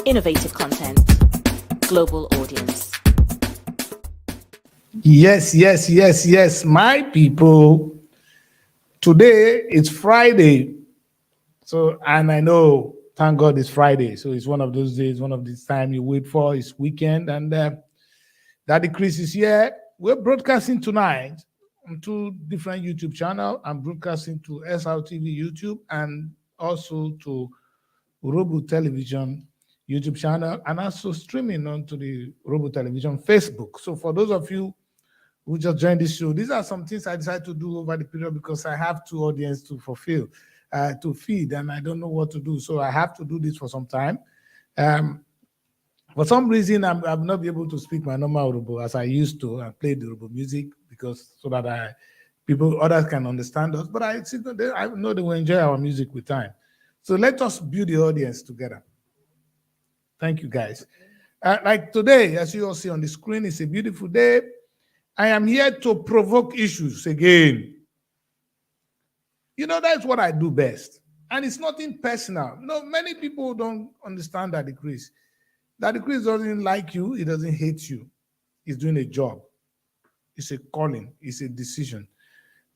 Innovative content. Global audience. Yes, my people. Today is Friday. So, and I know, thank God it's Friday. So it's one of those days, one of these time you wait for. It's weekend. And that decrease is here. We're broadcasting tonight on 2 different YouTube channels. I'm broadcasting to SRTV YouTube and also to Robo Television YouTube channel and also streaming onto the Robo Television Facebook. So for those of you who just joined this show, these are some things I decided to do over the period because I have 2 audience to fulfill, to feed, and I don't know what to do. So I have to do this for some time. For some reason, I'm not be able to speak my normal Yoruba as I used to and play the Yoruba music because so that others can understand us. But I know they will enjoy our music with time. So let us build the audience together. Thank you, guys. Like today, as you all see on the screen, it's a beautiful day. I am here to provoke issues again. You know, that's what I do best. And it's nothing personal. No, many people don't understand that decrease. That decrease doesn't like you. It doesn't hate you. It's doing a job. It's a calling. It's a decision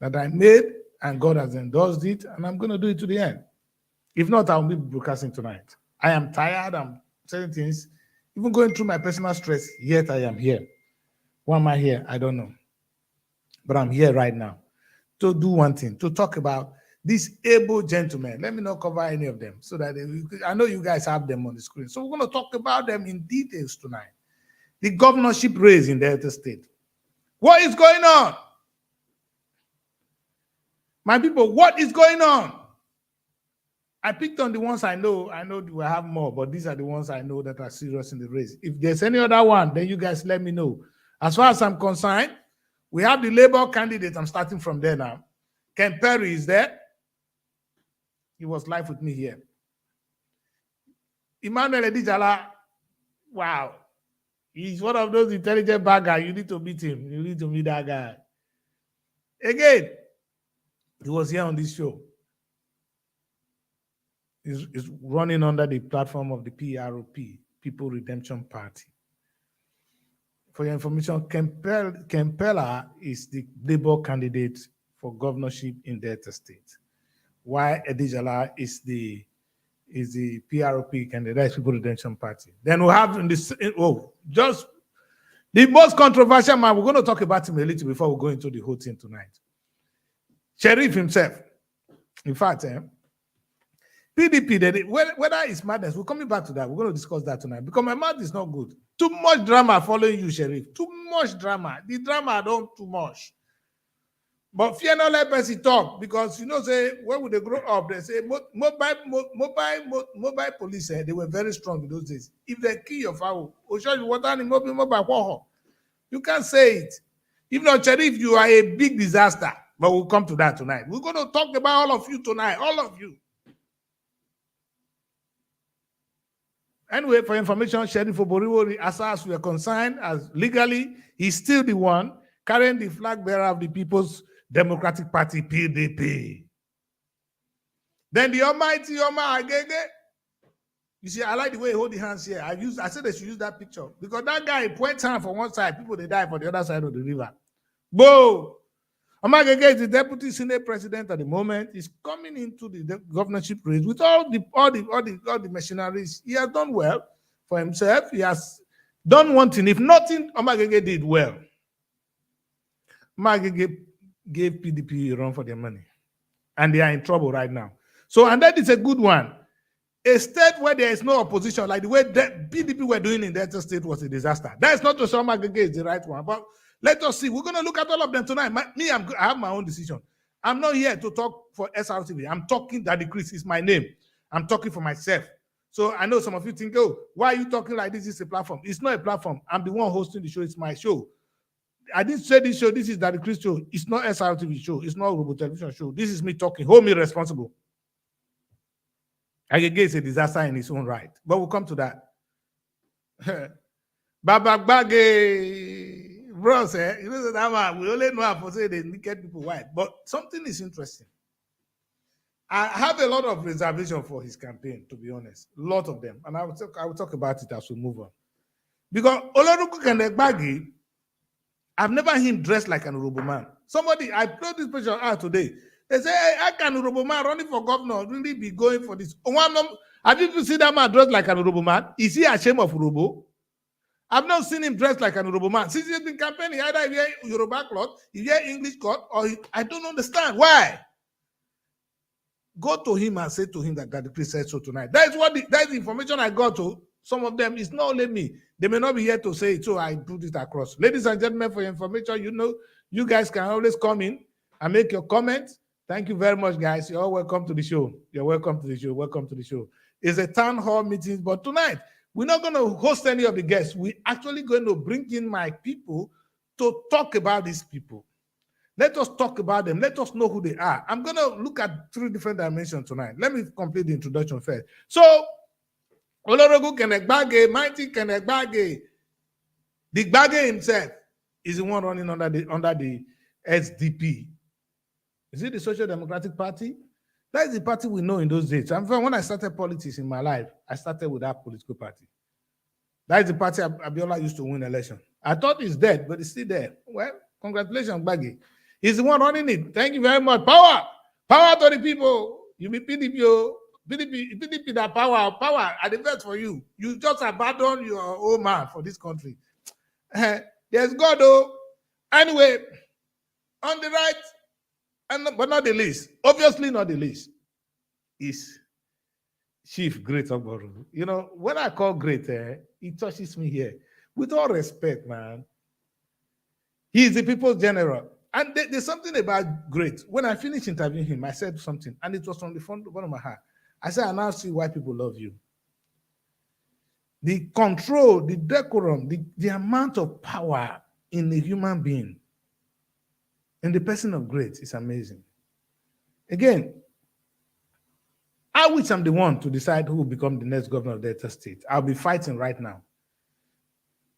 that I made, and God has endorsed it, and I'm going to do it to the end. If not, I'll be broadcasting tonight. I am tired. I'm saying things, even going through my personal stress, yet I am here. Why am I here? I don't know. But I'm here right now to do one thing, to talk about these able gentlemen. Let me not cover any of them so that I know you guys have them on the screen. So we're going to talk about them in details tonight. The governorship race in Delta State. What is going on? My people, what is going on? I picked on the ones I know. I know we have more, but these are the ones I know that are serious in the race. If there's any other one, then you guys let me know. As far as I'm concerned, we have the Labour candidate. I'm starting from there now. Ken Perry is there. He was live with me here. Emmanuel Edijala, wow. He's one of those intelligent bad guys. You need to meet him. You need to meet that guy. Again, he was here on this show. Is running under the platform of the PROP, People Redemption Party. For your information, Kempela is the Labour candidate for governorship in Delta State, while Edijala is the PROP candidate, that's People Redemption Party. Then we have just the most controversial man. We're going to talk about him a little before we go into the whole thing tonight. Sheriff himself. In fact, PDP, whether it's madness, we're coming back to that. We're going to discuss that tonight because my mouth is not good. Too much drama following you, Sheriff. Too much drama. The drama don't too much. But fear not let person talk because you know, say when would they grow up? They say mobile police. They were very strong in those days. If they kill your fowl, you can't say it. If not, Sheriff, you are a big disaster. But we'll come to that tonight. We're going to talk about all of you tonight. All of you. Anyway, for information, Sheriff Oboriwori, as far as we are concerned, as legally, he's still the one carrying the flag bearer of the People's Democratic Party, PDP. Then the almighty Omar Agege. You see, I like the way he hold the hands here. I said they should use that picture because that guy points hand for one side, people they die for the other side of the river. Boom! Omar Agege is the deputy Senate president at the moment. He's coming into the governorship race with all the machineries. He has done well for himself. He has done one thing. If nothing, Omar Agege did well. Omar Agege gave PDP a run for their money. And they are in trouble right now. So, and that is a good one. A state where there is no opposition, like the way that PDP were doing in Delta State was a disaster. That is not to say Omar Agege is the right one, but let us see. We're going to look at all of them tonight. I have my own decision. I'm not here to talk for SRTV. I'm talking that decrease is my name. I'm talking for myself. So I know some of you think, oh, why are you talking like this? Is a platform. It's not a platform. I'm the one hosting the show. It's my show. I didn't say this show. This is that decrease show. It's not SRTV show. It's not Robo Television show. This is me talking. Hold me responsible. Agege is a disaster in its own right. But we'll come to that. Baba Gbage. Bros, you know that man, we only know how to say they naked people white. But something is interesting. I have a lot of reservation for his campaign, to be honest. A lot of them. And I will talk about it as we move on. Because Oloruku Kenegbagi, I've never seen him dressed like an Urobo man. Somebody, I put this picture out today. They say, hey, how can Urobo man running for governor really be going for this? Have you seen that man dressed like an Urobo man? Is he ashamed of Urobo? I've not seen him dressed like an Urobo man. Since he's been campaigning, either he wear Yoruba cloth, he wear English cloth, or I don't understand. Why? Go to him and say to him that God please said so tonight. That's the information I got to. Some of them, it's not only me. They may not be here to say it, so I put it across. Ladies and gentlemen, for your information, you guys can always come in and make your comments. Thank you very much, guys. You're all welcome to the show. You're welcome to the show. Welcome to the show. It's a town hall meeting, but tonight, we're not going to host any of the guests. We're actually going to bring in my people to talk about these people. Let us talk about them. Let us know who they are. I'm going to look at 3 different dimensions tonight. Let me complete the introduction first. So, Oloruku Kenegbagi, mighty Kenegbagi, the Gbagi himself is the one running under the SDP. Is it the Social Democratic Party? That is the party we know in those days. And when I started politics in my life, I started with that political party. That is the party Abiola used to win election. I thought it's dead, but it's still there. Well, congratulations, Gbagi. He's the one running it. Thank you very much. Power to the people. You be PDP, PDP that power at the best for you. You just abandon your old man for this country. There's God, though. Anyway, on the right, but not the least, obviously not the least, is Chief Great Ogboru. When I call great, he touches me here. With all respect, man. He is the people's general. And there's something about great. When I finished interviewing him, I said something, and it was from the front of my heart. I said, I now see why people love you. The control, the decorum, the amount of power in a human being, in the person of great, is amazing. Again, I wish I'm the one to decide who will become the next governor of Delta State. I'll be fighting right now.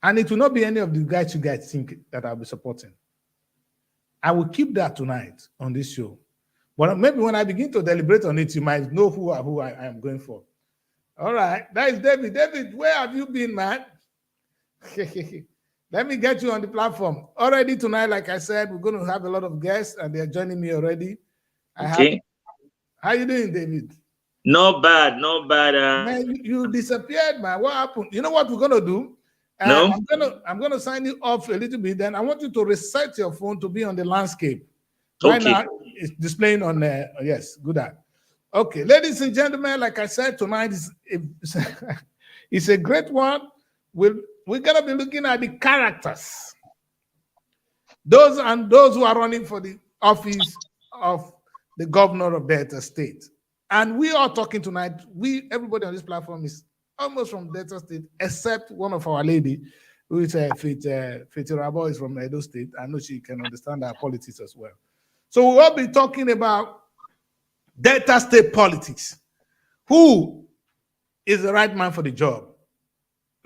And it will not be any of the guys you guys think that I'll be supporting. I will keep that tonight on this show. But maybe when I begin to deliberate on it, you might know who I am going for. All right, that is David. David, where have you been, man? Let me get you on the platform. Already tonight, like I said, we're going to have a lot of guests, and they're joining me already. Okay. How you doing, David? Not bad. Man, you disappeared, man. What happened? You know what we're going to do? No. I'm gonna sign you off a little bit. Then I want you to reset your phone to be on the landscape. Right now, it's displaying on yes, good at. Okay, ladies and gentlemen, like I said, tonight it's a great one. We're gonna be looking at the characters. Those who are running for the office of the governor of Delta State. And we are talking tonight. Everybody on this platform is almost from Delta State, except one of our lady, who is Faith Rabo, is from Edo State. I know she can understand our politics as well. So we will be talking about Delta State politics. Who is the right man for the job?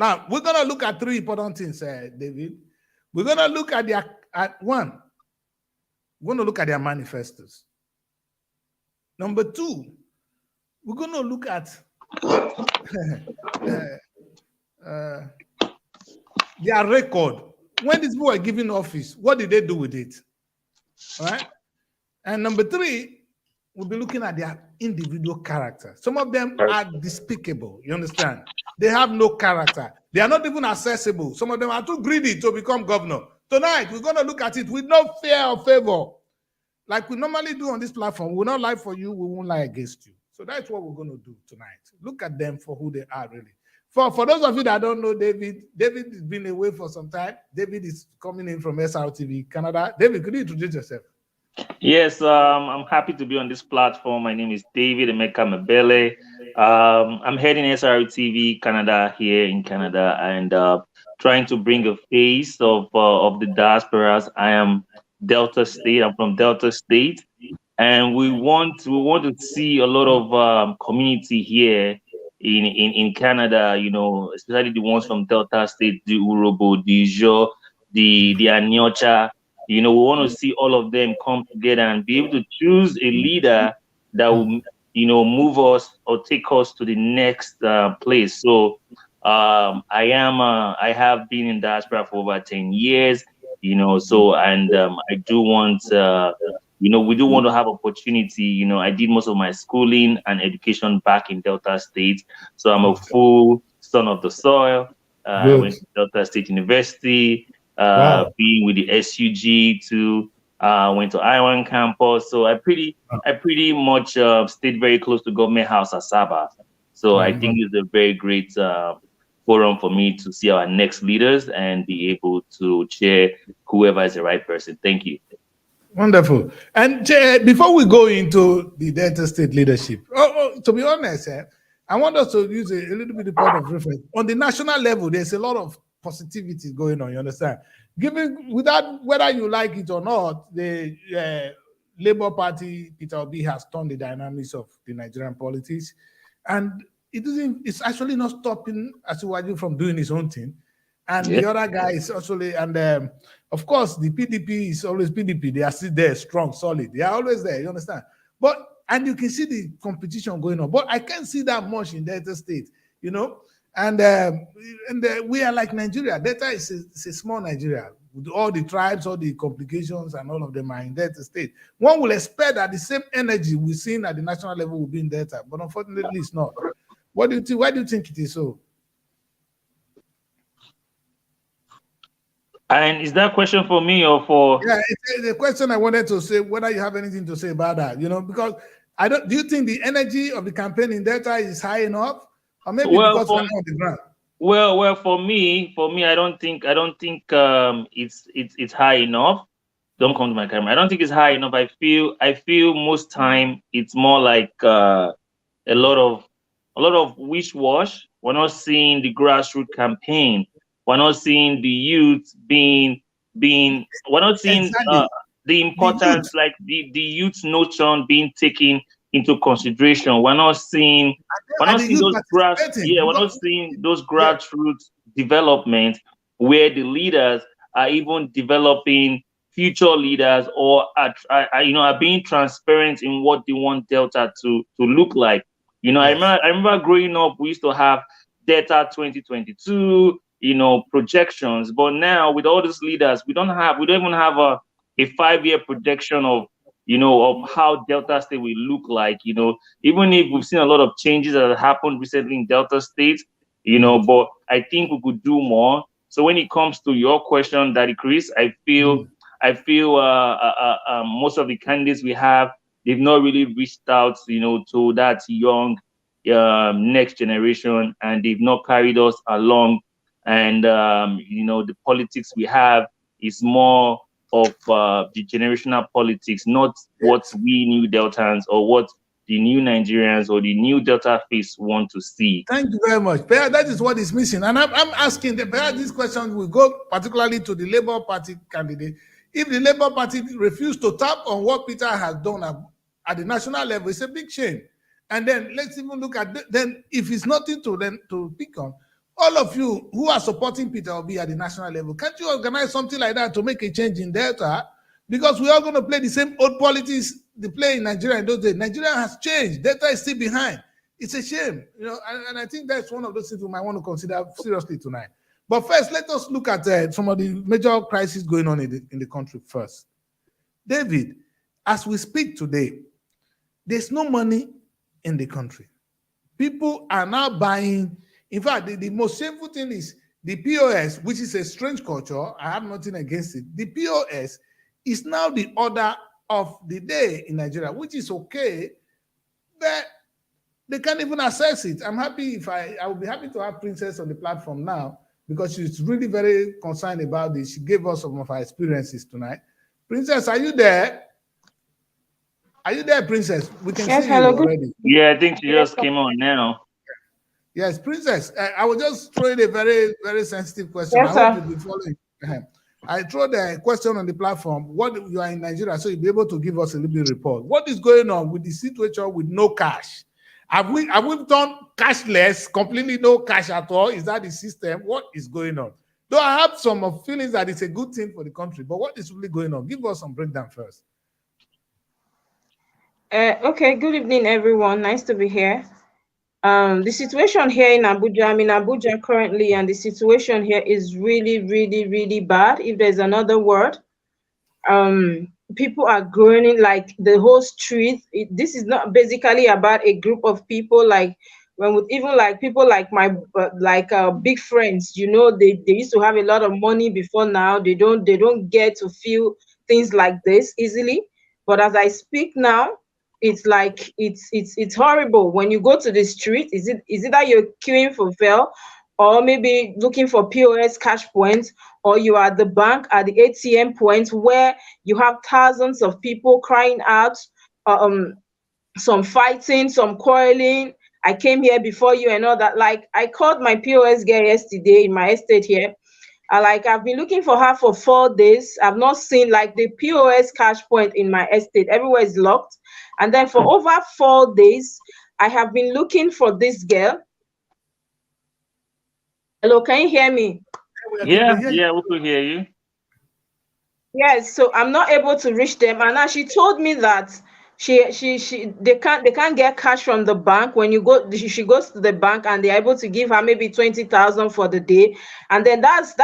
Now, we're going to look at 3 important things, David. We're going to look at one. We're going to look at their manifestos. Number 2, we're going to look at their record. When these people were given office, what did they do with it? All right. And number 3, we'll be looking at their individual character. Some of them are despicable. You understand? They have no character. They are not even accessible. Some of them are too greedy to become governor. Tonight, we're going to look at it with no fear or favor. Like we normally do on this platform. We will not lie for you. We won't lie against you. So that's what we're going to do tonight. Look at them for who they are, really. For those of you that don't know David has been away for some time. David is coming in from SRTV Canada. David, could you introduce yourself? Yes, I'm happy to be on this platform. My name is David Emeka Mebele. I'm heading SRTV Canada here in Canada and trying to bring a face of the diasporas. I am Delta State. I'm from Delta State. And we want to see a lot of community here in Canada, especially the ones from Delta State, the Urobo, the Ijo, the Anyocha. We want to see all of them come together and be able to choose a leader that will move us or take us to the next place. So I have been in diaspora for over 10 years, so, and I do want, we do want to have opportunity. I did most of my schooling and education back in Delta State. So I'm a full son of the soil. I went to Delta State University, being with the SUG too. Went to Iwan campus. So I pretty much stayed very close to Government House Asaba. So I think it's a very great forum for me to see our next leaders and be able to chair whoever is the right person. Thank you. Wonderful. And before we go into the Delta State leadership, to be honest, I want us to use a little bit of point of reference. On the national level, there's a lot of positivity going on, you understand? Given without whether you like it or not, the Labour Party, Peter Obi, has turned the dynamics of the Nigerian politics. And it's actually not stopping Asiwaju from doing his own thing. And the other guy is actually, and of course, the PDP is always PDP. They are still there, strong, solid. They are always there, you understand? And you can see the competition going on. But I can't see that much in Delta State, And we are like Nigeria. Delta is a small Nigeria. With all the tribes, all the complications, and all of them are in Delta State. One will expect that the same energy we've seen at the national level will be in Delta, but unfortunately, it's not. What do you think? Why do you think it is so? And is that a question for me or for? Yeah, it's the question I wanted to say, whether you have anything to say about that, because do you think the energy of the campaign in Delta is high enough? Or maybe because we're not on the ground? Well, for me, I don't think it's high enough. Don't come to my camera. I don't think it's high enough. I feel most time it's more like a lot of wish-wash. We're not seeing the grassroots campaign. We're not seeing the youth being. We're not seeing the importance, like the youth notion being taken into consideration. We're not seeing those grassroots development where the leaders are even developing future leaders or are being transparent in what they want Delta to look like. I remember growing up, we used to have Delta 2022, projections, but now with all these leaders, we don't even have a 5-year projection of how Delta State will look like, even if we've seen a lot of changes that have happened recently in Delta State, but I think we could do more. So when it comes to your question, Daddy Chris, I feel most of the candidates we have, they've not really reached out, to that young next generation, and they've not carried us along. And the politics we have is more of the generational politics, not what we new Deltans or what the new Nigerians or the new Delta face want to see. Thank you very much. Perhaps that is what is missing. And I'm asking, perhaps this question will go particularly to the Labour Party candidate. If the Labour Party refused to tap on what Peter has done at the national level, it's a big shame. And then let's even look at, then if it's nothing to pick on, all of you who are supporting Peter Obi at the national level, can't you organize something like that to make a change in Delta? Because we are going to play the same old politics they play in Nigeria in those days. Nigeria has changed. Delta is still behind. It's a shame, and I think that's one of those things we might want to consider seriously tonight. But first, let us look at some of the major crises going on in the country first. David, as we speak today, there's no money in the country. People are now buying. In fact, the most shameful thing is the POS, which is a strange culture. I have nothing against it. The POS is now the order of the day in Nigeria, which is okay, but they can't even access it. I'm happy I will be happy to have Princess on the platform now because she's really very concerned about this. She gave us some of her experiences tonight. Princess, are you there? Are you there, Princess? We can see you already. Yeah, I think she just came on now. Yes, Princess, I will just throw in a very, very sensitive question. Yes, I hope you'll be following. I throw the question on the platform. What you are in Nigeria, so you'll be able to give us a little bit of report. What is going on with the situation with no cash? Have we done cashless, completely no cash at all? Is that the system? What is going on? Though I have some feelings that it's a good thing for the country, but what is really going on? Give us some breakdown first. Okay, good evening, everyone. Nice to be here. The situation here in Abuja, I'm in Abuja currently, and the situation here is really, really, really bad. If there's another word, people are groaning like the whole street. This is not basically about a group of people. Like when with even like people like my big friends, they used to have a lot of money before. Now they don't get to feel things like this easily. But as I speak now, it's like it's horrible. When you go to the street, is it that you're queuing for fuel, or maybe looking for POS cash points, or you are at the bank at the ATM point where you have thousands of people crying out, um, some fighting, some quarreling. I came here before you and all that. Like I called my POS girl yesterday in my estate here. I've been looking for her for 4 days. I've not seen like the POS cash point in my estate. Everywhere is locked. And then for over 4 days, I have been looking for this girl. Hello, can you hear me? Yeah, yeah, we could hear you. Yes, so I'm not able to reach them. And now she told me that she they can't get cash from the bank. When you go, she goes to the bank and they're able to give her maybe 20,000 for the day. And then that's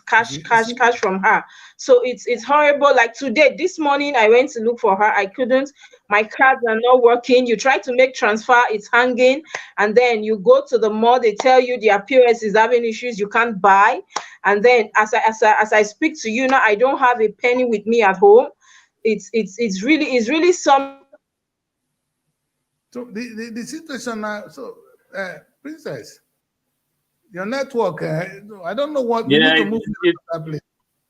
cash from her. So it's horrible. Like today, this morning, I went to look for her. I couldn't. My cards are not working. You try to make transfer, it's hanging. And then you go to the mall, they tell you their POS is having issues, you can't buy. And then as I speak to you now, I don't have a penny with me at home. It's really some. So the situation now, so Princess, your network, I don't know what we Yeah, need to move to that place.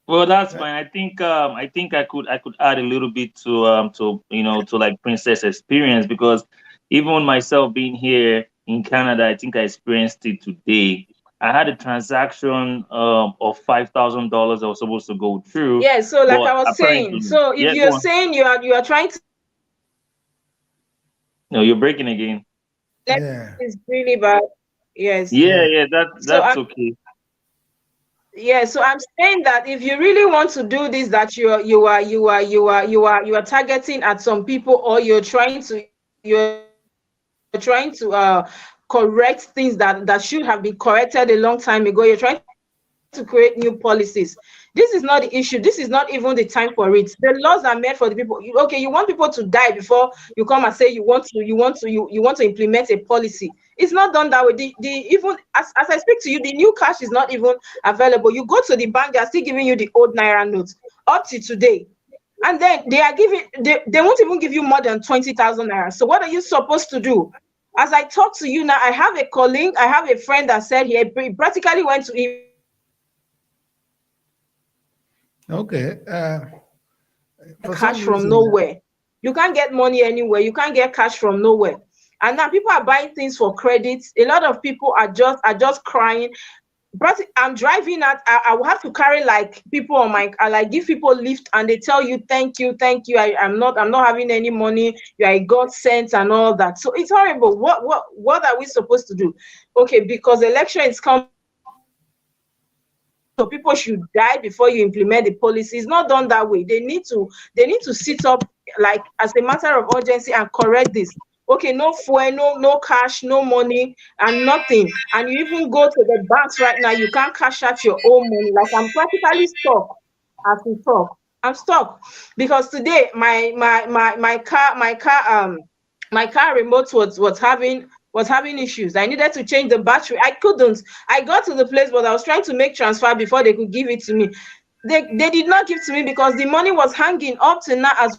well, that's Yeah. fine. I think I could add a little bit to like Princess experience, because even myself being here in Canada, I think I experienced it today. I had a transaction of $5,000 I was supposed to go through, Yeah, so like but I was saying, apparently, so if yeah, go you're on. saying you are trying to, No, you're breaking again. let Yeah. is really bad. Yes. Yeah, Yeah. yeah, So that's I'm okay. Yeah, so I'm saying that if you really want to do this, that you are targeting at some people, or you're trying to correct things that should have been corrected a long time ago. You're trying to create new policies. This is not the issue. This is not even the time for it. The laws are made for the people. Okay, you want people to die before you come and say you want to implement a policy. It's not done that way. The even as I speak to you, the new cash is not even available. You go to the bank, they are still giving you the old naira notes up to today. And then they won't even give you more than 20,000 naira. So what are you supposed to do? As I talk to you now, I have a colleague, I have a friend that said he practically went to Okay. For cash some from reason, nowhere. You can't get money anywhere. You can't get cash from nowhere. And now people are buying things for credits. A lot of people are just crying. I'm driving at. I will have to carry like people on my. I like give people lift, and they tell you thank you, thank you. I'm not having any money. You are a God sent and all that. So it's horrible. What are we supposed to do? Okay, because election is coming. So people should die before you implement the policy. It's not done that way. They need to sit up like as a matter of urgency and correct this. Okay, no fuel, no cash, no money, and nothing. And you even go to the banks right now, you can't cash out your own money. Like I'm practically stuck as we talk. I'm stuck because today my car remote was having issues. I needed to change the battery. I couldn't. I got to the place, but I was trying to make transfer before they could give it to me. They did not give to me because the money was hanging up to now. As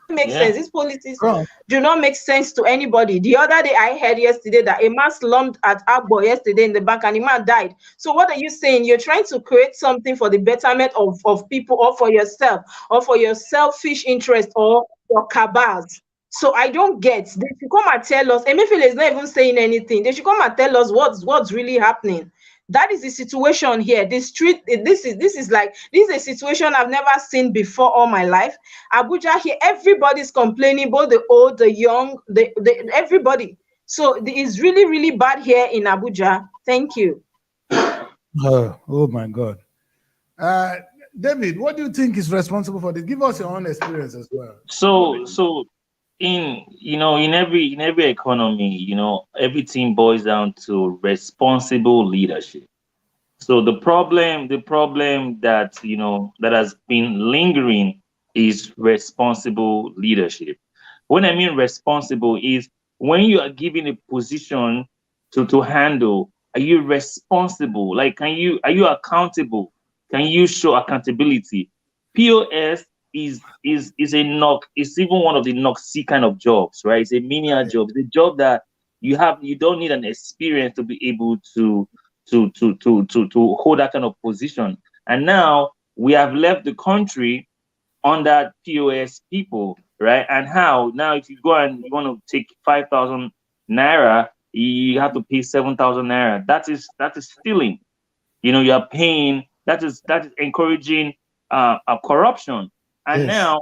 make Yeah. sense. These policies wrong. do not make sense to anybody. The other day, I heard yesterday that a man slumped at Agbo yesterday in the bank and the man died. So, what are you saying? You're trying to create something for the betterment of people, or for yourself, or for your selfish interest, or your cabals. So, I don't get. They should come and tell us. Emefiele is not even saying anything. They should come and tell us what's really happening. That is the situation here. The street, this is a situation I've never seen before all my life. Abuja here, everybody's complaining, both the old, the young, everybody. So it's really, really bad here in Abuja. Thank you. Oh my God. Uh, David, what do you think is responsible for this? Give us your own experience as well. So in every economy, everything boils down to responsible leadership. So the problem that that has been lingering is responsible leadership. When I mean responsible is when you are given a position to handle, are you responsible? Like, are you accountable? Can you show accountability? POS is a knock. It's even one of the knock C kind of jobs, right? It's a menial job. It's a job that you don't need an experience to be able to hold that kind of position. And now we have left the country under POS people, right? And how now if you go and you want to take 5,000 naira, you have to pay 7,000 naira. That is stealing. You are paying. That is encouraging a corruption. And Yes. now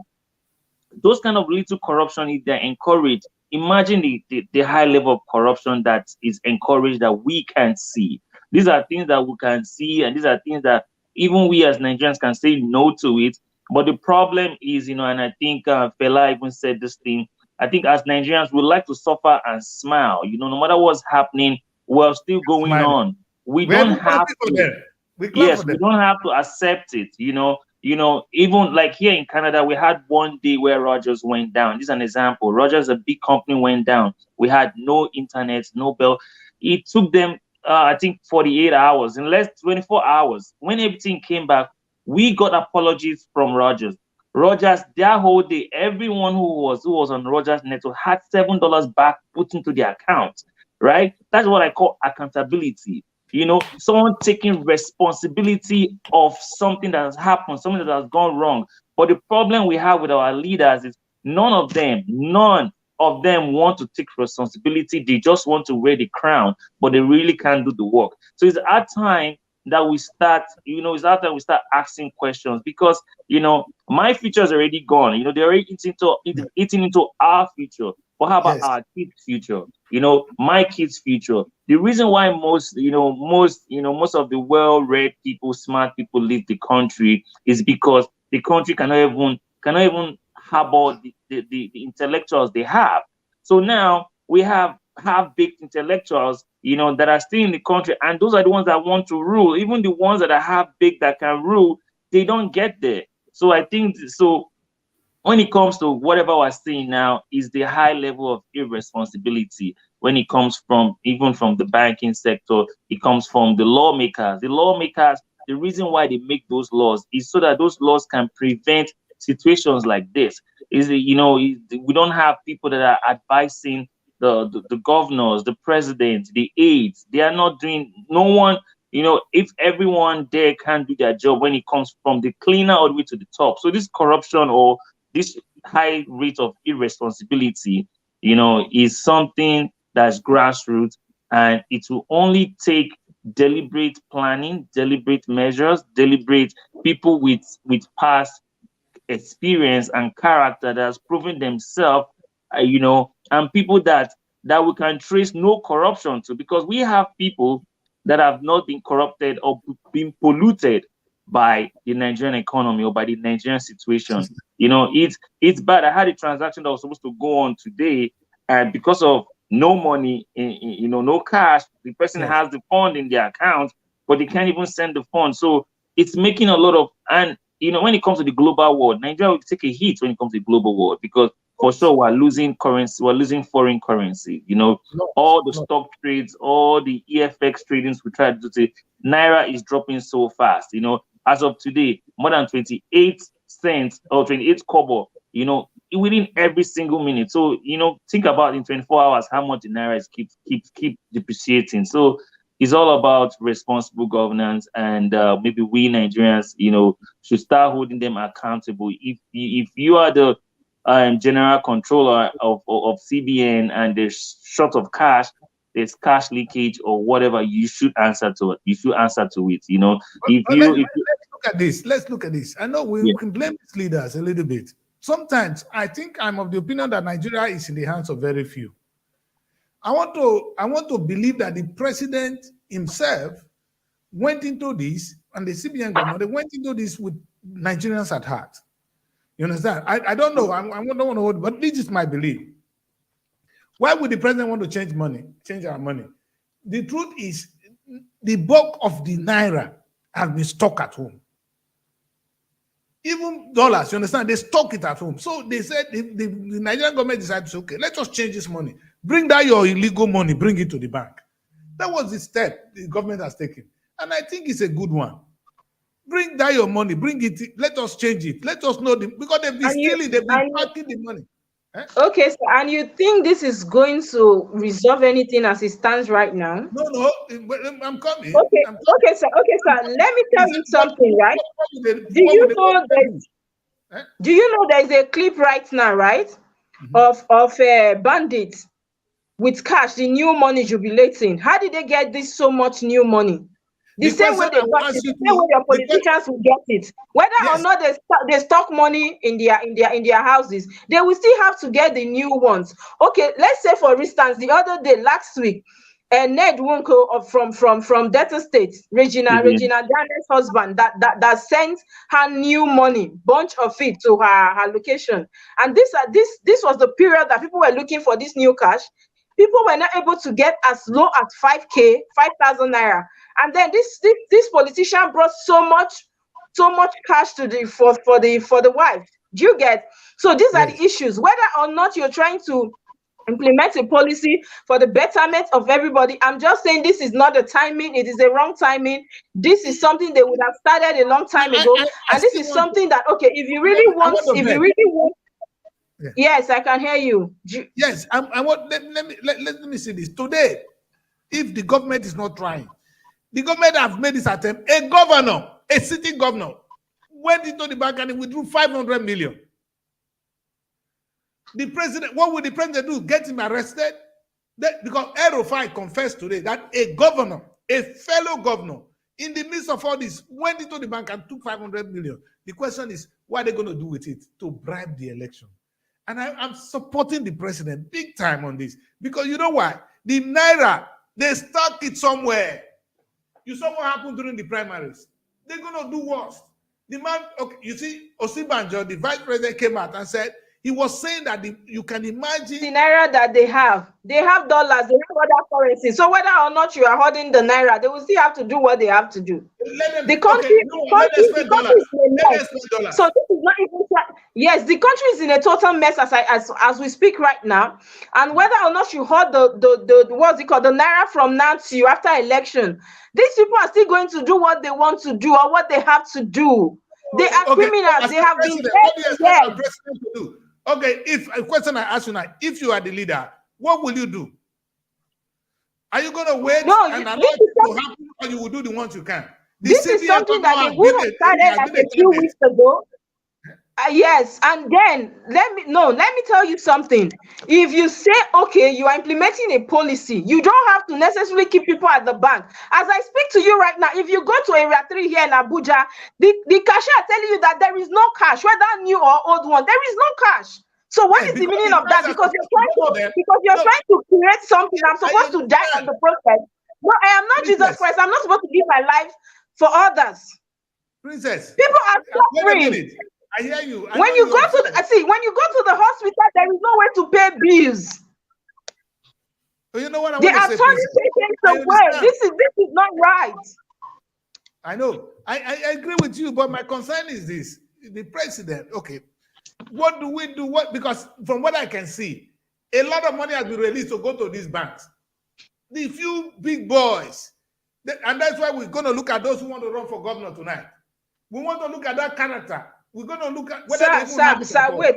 those kind of little corruption, if they're encouraged, imagine the high level of corruption that is encouraged that we can't see. These are things that we can see, and these are things that even we as Nigerians can say no to it. But the problem is, and I think Fela even said this thing. I think as Nigerians, we like to suffer and smile. No matter what's happening, we're still going Smiling. on. We We don't even have happy for to. them. We clap Yes, for we them. don't have to accept it. Even like here in Canada, we had one day where Rogers went down. This is an example. Rogers, a big company, went down. We had no internet, no bell. It took them, I think, 48 hours, in less 24 hours. When everything came back, we got apologies from Rogers. Rogers, their whole day, everyone who was on Rogers network had $7 back put into their account. Right? That's what I call accountability. Someone taking responsibility of something that has happened, something that has gone wrong. But the problem we have with our leaders is none of them want to take responsibility. They just want to wear the crown, but they really can't do the work. So it's our time that we start, it's our time we start asking questions, because my future is already gone. They're already eating into our future. But how about Yes. our kids' future? My kids' future. The reason why most of the well-read people, smart people leave the country is because the country cannot even harbor the intellectuals they have. So now we have half-baked intellectuals, that are still in the country, and those are the ones that want to rule. Even the ones that are half-baked that can rule, they don't get there. So I think so when it comes to whatever we're seeing now is the high level of irresponsibility. When it comes from even from the banking sector, it comes from the lawmakers. The reason why they make those laws is so that those laws can prevent situations like this. We don't have people that are advising the governors, the president, the aides. They are not doing. No one. If everyone there can do their job when it comes from the cleaner all the way to the top. So this corruption or this high rate of irresponsibility, is something that's grassroots, and it will only take deliberate planning, deliberate measures, deliberate people with past experience and character that has proven themselves, and people that we can trace no corruption to, because we have people that have not been corrupted or been polluted by the Nigerian economy or by the Nigerian situation. It's bad. I had a transaction that was supposed to go on today, and because of no money, no cash, the person Yes. has the fund in their account, but they can't even send the fund. So it's making a lot of, and when it comes to the global world, Nigeria will take a hit when it comes to the global world, because for sure we're losing currency, we're losing foreign currency. All the No. stock trades, all the EFX tradings we try to do today, Naira is dropping so fast. As of today, more than 28 cents or 28 kobo, within every single minute. So, think about in 24 hours how much the Naira is keep depreciating. So it's all about responsible governance, and maybe we Nigerians, should start holding them accountable. If you are the general controller of CBN and there's short of cash, there's cash leakage or whatever, you should answer to it. If Let's look at this. Let's look at this. I know we yeah, can blame these leaders a little bit. Sometimes I think I'm of the opinion that Nigeria is in the hands of very few. I want to believe that the president himself went into this, and the CBN governor, they went into this with Nigerians at heart. You understand? I don't know. I don't want to hold, but this is my belief. Why would the president want to change our money? The truth is, the bulk of the naira has been stuck at home. Even dollars, you understand, they stock it at home. So they said, the Nigerian government decided, okay, let us change this money. Bring down your illegal money, bring it to the bank. That was the step the government has taken. And I think it's a good one. Bring down your money, bring it, let us change it. Let us know, because they've been stealing, they've been packing the money. Okay, so and you think this is going to resolve anything as it stands right now? No, I'm coming. Okay, okay, sir. Let me tell you something, right? Do you know there's a clip right now, right? Of bandits with cash, the new money jubilating. How did they get this so much new money? The same way they got it, the same way your politicians will get it. Whether or not they stock money in their houses, they will still have to get the new ones. Okay, let's say for instance, the other day, last week, Ned Wunko from Delta State, Regina Daniel's husband, that sent her new money, bunch of it to her location. And this was the period that people were looking for this new cash. People were not able to get as low as 5,000 naira. And then this politician brought so much cash to for the wife. Do you get? So these are the issues. Whether or not you're trying to implement a policy for the betterment of everybody, I'm just saying this is not the timing. It is a wrong timing. This is something they would have started a long time ago. And this is something that, okay, if you really want. Yes, I can hear you. Yes, I want. Let me see this today. If the government is not trying, the government have made this attempt. A governor, a sitting governor, went into the bank and he withdrew 500 million. The president, what would the president do? Get him arrested? Because El-Rufai confessed today that a governor, a fellow governor, in the midst of all this, went into the bank and took 500 million. The question is, what are they going to do with it? To bribe the election. And I'm supporting the president big time on this. Because you know why? The naira, they stuck it somewhere. You saw what happened during the primaries. They're going to do worse. The man, okay, you see, Osinbajo, the vice president, came out and said, he was saying that you can imagine the naira that they have dollars, they have other currencies. So whether or not you are holding the naira, they will still have to do what they have to do. The country, let them spend dollars. So this is not even. Yes, the country is in a total mess as we speak right now. And whether or not you hold the what's it called, the naira from now to after election, these people are still going to do what they want to do or what they have to do. They are criminals. They have been paid. Okay, if a question I ask you now, if you are the leader, what will you do? Are you going to wait and allow it to happen, or you will do the ones you can? This is something that they would have started like a few weeks ago. Yes, and then let me tell you something. If you say, okay, you are implementing a policy, you don't have to necessarily keep people at the bank. As I speak to you right now, if you go to Area 3 here in Abuja, the cashier are telling you that there is no cash, whether new or old one, there is no cash. So what is the meaning of that? Because you're trying to create something. I'm supposed to die in the process. No, I am not Jesus Christ. I'm not supposed to give my life for others. Princess, people are suffering. I hear you. When you go to the hospital, there is no way to pay bills. But you know what they are turning patients away. This is not right. I know. I agree with you, but my concern is this: the president. Okay, what do we do? What, because from what I can see, a lot of money has been released to go to these banks. The few big boys, and that's why we're going to look at those who want to run for governor tonight. We want to look at that character. We're going to look at whether sir, wait.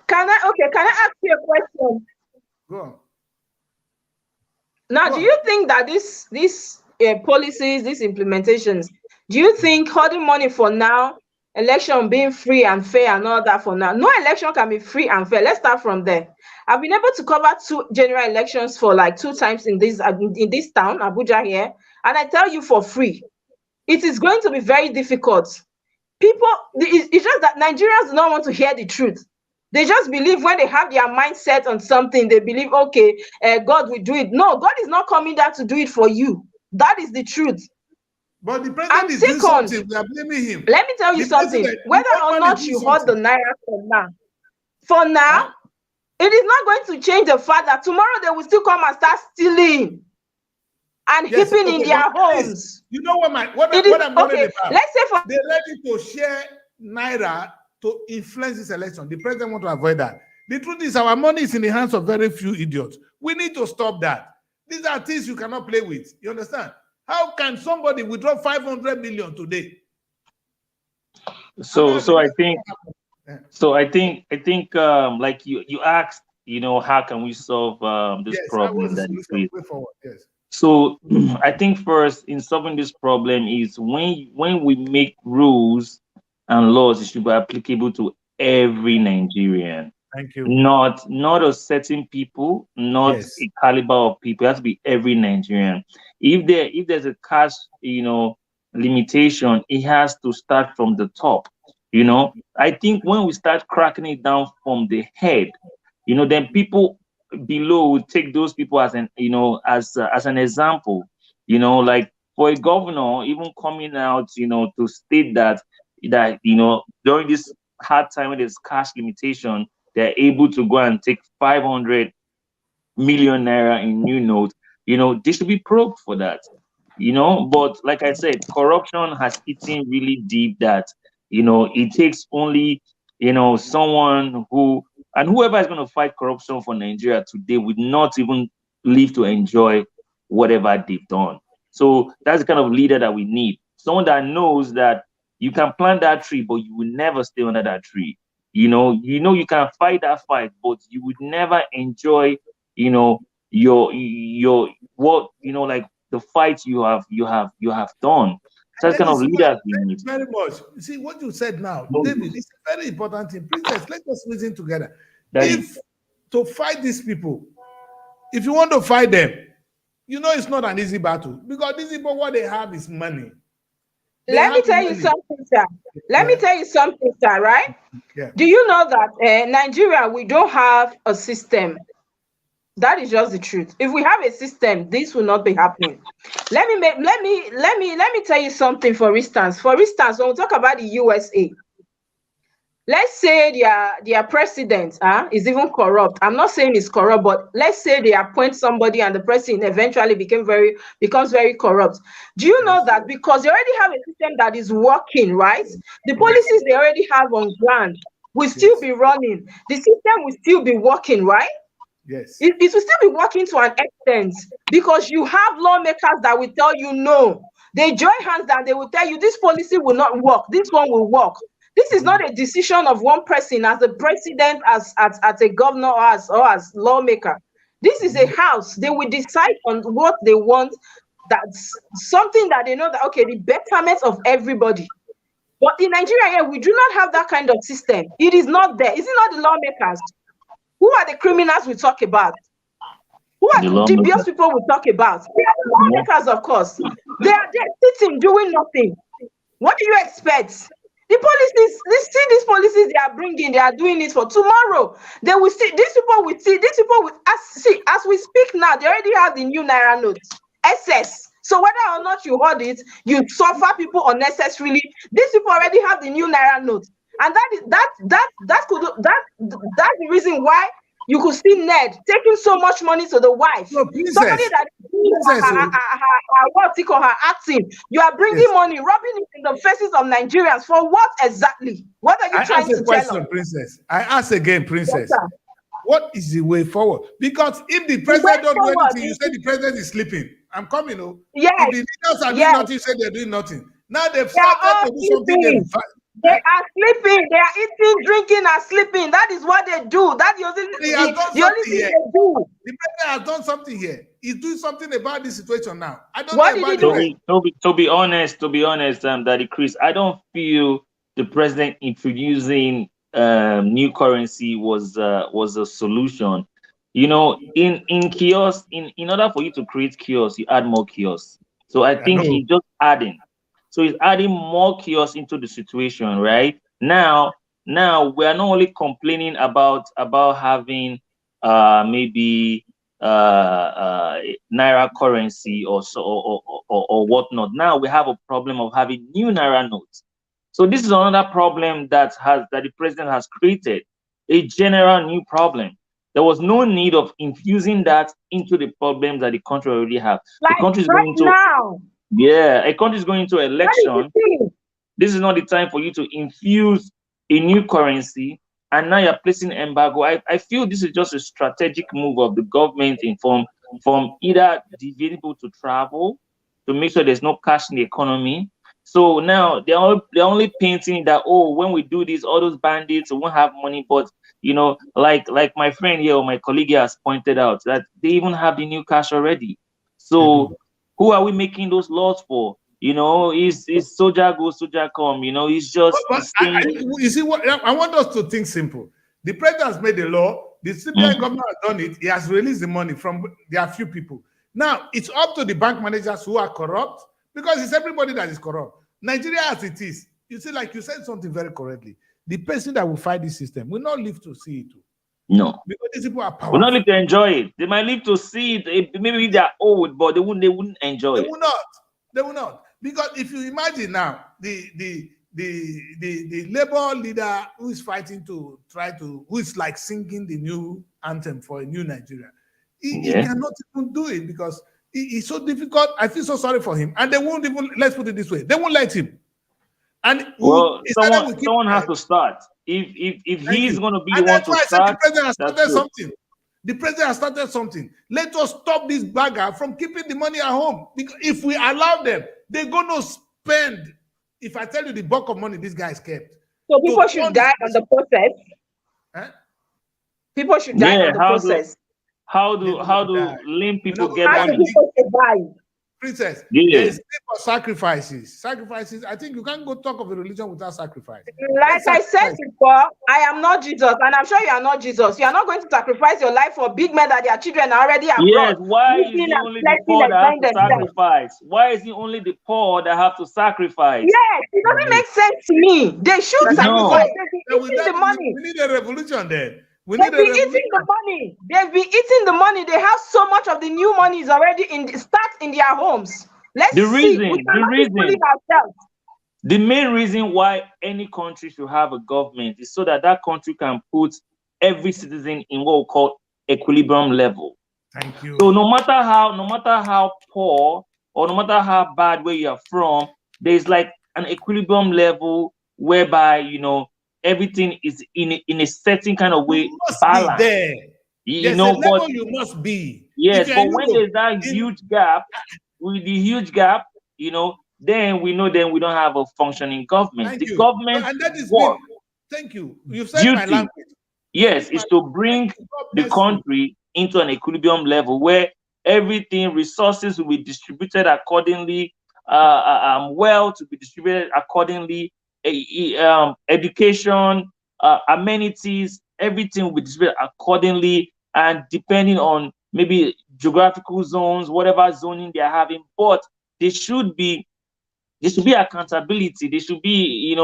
Can I ask you a question? Go on. Now, do you think that these policies, these implementations, do you think holding money for now, election being free and fair and all that for now? No election can be free and fair. Let's start from there. I've been able to cover 2 general elections for like 2 times in this town, Abuja here, and I tell you for free, it is going to be very difficult. People, it's just that Nigerians do not want to hear the truth. They just believe when they have their mindset on something, they believe, okay, God will do it. No, God is not coming down to do it for you. That is the truth. But the president is doing something. We are blaming him. Let me tell you something. Whether or not you hold the naira for now, it is not going to change the fact that tomorrow they will still come and start stealing and heaping in their homes. You know what I'm worried about? Let's say they're ready to share naira to influence this election. The president wants to avoid that. The truth is, our money is in the hands of very few idiots. We need to stop that. These are things you cannot play with. You understand? How can somebody withdraw 500 million today? So I think like you asked, how can we solve this problem that is faced? Yes. So I think first in solving this problem is when we make rules and laws, it should be applicable to every Nigerian. Thank you. Not a certain people, not a caliber of people. It has to be every Nigerian. If there's a cash, limitation, it has to start from the top. I think when we start cracking it down from the head, then people below will take those people as an an example. Like for a governor, even coming out, to state that during this hard time when there's cash limitation, they're able to go and take 500 million naira in new notes. They should be probed for that. But like I said, corruption has eaten really deep that it takes only someone whoever is going to fight corruption for Nigeria today would not even live to enjoy whatever they've done. So that's the kind of leader that we need. Someone that knows that you can plant that tree, but you will never stay under that tree. You can fight that fight, but you would never enjoy, your what like the fight you have done. So that's kind of leaders we need. Very much. You see what you said now, David, it's a very important thing. Princess, let us reason together. To fight these people, if you want to fight them, it's not an easy battle because these people, what they have is money. Let me tell you something, sir. Me tell you something, sir, right? Yeah. Do you know that Nigeria, we don't have a system? That is just the truth. If we have a system, this will not be happening. Let me tell you something. For instance, when we talk about the USA, let's say their president is even corrupt. I'm not saying it's corrupt, but let's say they appoint somebody and the president eventually becomes very corrupt. Do you know that because they already have a system that is working, right? The policies they already have on ground will still be running. The system will still be working, right? Yes. It will still be working to an extent because you have lawmakers that will tell you no. They join hands and they will tell you this policy will not work. This one will work. This is not a decision of one person as a president, as a governor, or as lawmaker. This is a house. They will decide on what they want. That's something that they know that, okay, the betterment of everybody. But in Nigeria here, we do not have that kind of system. It is not there. Is it not the lawmakers? Who are the criminals we talk about? Who are the dubious people we talk about? They are the lawmakers, of course. They are there sitting, doing nothing. What do you expect? The policies, these policies they are bringing, they are doing it for tomorrow. They will see, these people will, as we speak now, they already have the new Naira notes, SS. So whether or not you hold it, you suffer people unnecessarily. These people already have the new Naira notes. And that's the reason why you could see Ned taking so much money to the wife. No, princess, somebody that is doing her acting. You are bringing money, rubbing it in the faces of Nigerians for what exactly? What are you trying to tell us? Princess, I ask again, Princess. Yes, what is the way forward? Because if the president don't do anything, you say the president is sleeping. I'm coming, Yes. If the leaders are doing nothing, you say they're doing nothing. Now they've started to do something. They are sleeping. They are eating, drinking, and sleeping. That is what they do. That's the only thing they do. The president has done something here. He's doing something about this situation now. I don't what know did about he do? To be honest, Daddy Chris, I don't feel the president introducing new currency was a solution. In kiosks, in order for you to create kiosks, you add more kiosks. So I think he's just adding. So he's adding more chaos into the situation, right? Now we are not only complaining about having maybe naira currency or so or whatnot. Now we have a problem of having new naira notes. So this is another problem that the president has created, a general new problem. There was no need of infusing that into the problems that the country already have. The Like country is right going to now. a country is going into That is the election. thing. This is not the time for you to infuse a new currency, and now you're placing embargo. I feel this is just a strategic move of the government in from either deviating people to travel to make sure there's no cash in the economy. So now they're only painting that, oh, when we do this, all those bandits won't have money. But like my friend here or my colleague here has pointed out that they even have the new cash already. So who are we making those laws for? Is soldier go, soldier come. It's just But the same. you see what I want us to think simple. The president has made the law. The CBN government has done it. He has released the money from there are few people. Now it's up to the bank managers who are corrupt, because it's everybody that is corrupt. Nigeria as it is, you see, like you said something very correctly. The person that will fight this system will not live to see it. No, Because these people are will powerful. not live to enjoy it. They might live to see it. Maybe if they're old, but they wouldn't enjoy They it. will not. They will not. Because if you imagine now, the labor leader who is fighting to who is like singing the new anthem for a new Nigeria, he cannot even do it because it's so difficult. I feel so sorry for him. And they won't even, let's put it this way, they won't let him. And someone has to start. If he's going to be the one to why start, the president has started good. something. The president has started something. Let us stop this bagger from keeping the money at home. Because if we allow them, they're going to spend. If I tell you the bulk of money this guy's kept. So people should die on the process. Huh? People should die on the process. How do lame people get How do money? people survive? Princess, Yeah. there is need for sacrifices. Sacrifices. I think you can't go talk of a religion without sacrifice. Like I said before, I am not Jesus, and I'm sure you are not Jesus. You are not going to sacrifice your life for big men that their children are already abroad. Yes, why is it only the poor that have to sacrifice? Why is it only the poor that have to sacrifice? Yes, it doesn't make sense to me. They should sacrifice. They've been eating the money. We need a revolution there. They've been eating the money. They've been eating the money. They have so much of the new money is already stacked in their homes. Let's see. We cannot be fooling ourselves. The main reason why any country should have a government is so that that country can put every citizen in what we call equilibrium level. Thank you. So no matter how poor or no matter how bad where you are from, there's like an equilibrium level whereby everything is in a certain kind of way balanced. There. There's a level you must be. Yes, but when there's that huge gap, then we know then we don't have a functioning government. The government and that is work. Thank you. You've said my language. Yes, is to bring the country into an equilibrium level where everything, resources will be distributed accordingly, wealth to be distributed accordingly, education, amenities, everything will be distributed accordingly, and depending on maybe geographical zones, whatever zoning they are having, but there should be accountability. There should be,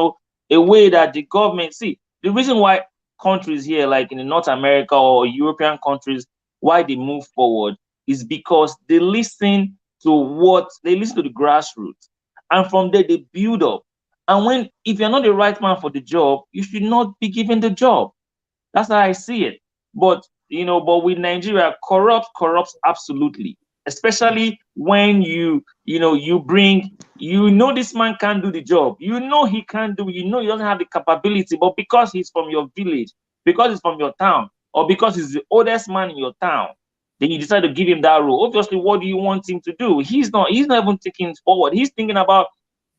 a way that the government see the reason why countries here, like in North America or European countries, why they move forward is because they listen to the grassroots, and from there they build up. And if you're not the right man for the job, you should not be given the job. That's how I see it. But with Nigeria, corrupts absolutely. Especially when you bring, this man can't do the job. He can't do it. He doesn't have the capability, but because he's from your village, because he's from your town, or because he's the oldest man in your town, then you decide to give him that role. Obviously, what do you want him to do? He's not even thinking forward. He's thinking about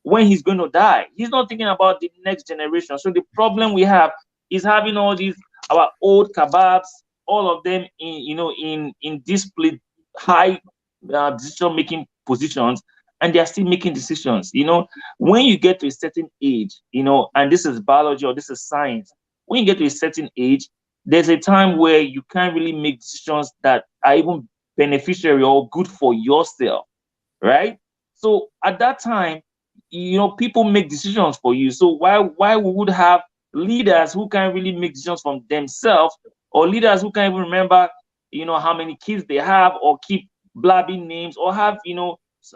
when he's going to die. He's not thinking about the next generation. So the problem we have is having all these our old kebabs, all of them in displayed high decision-making positions, and they are still making decisions. When you get to a certain age, and this is biology or this is science, when you get to a certain age, there's a time where you can't really make decisions that are even beneficiary or good for yourself, right? So at that time, people make decisions for you. So why we would have leaders who can't really make decisions from themselves, or leaders who can't even remember how many kids they have, or keep blabbing names, or have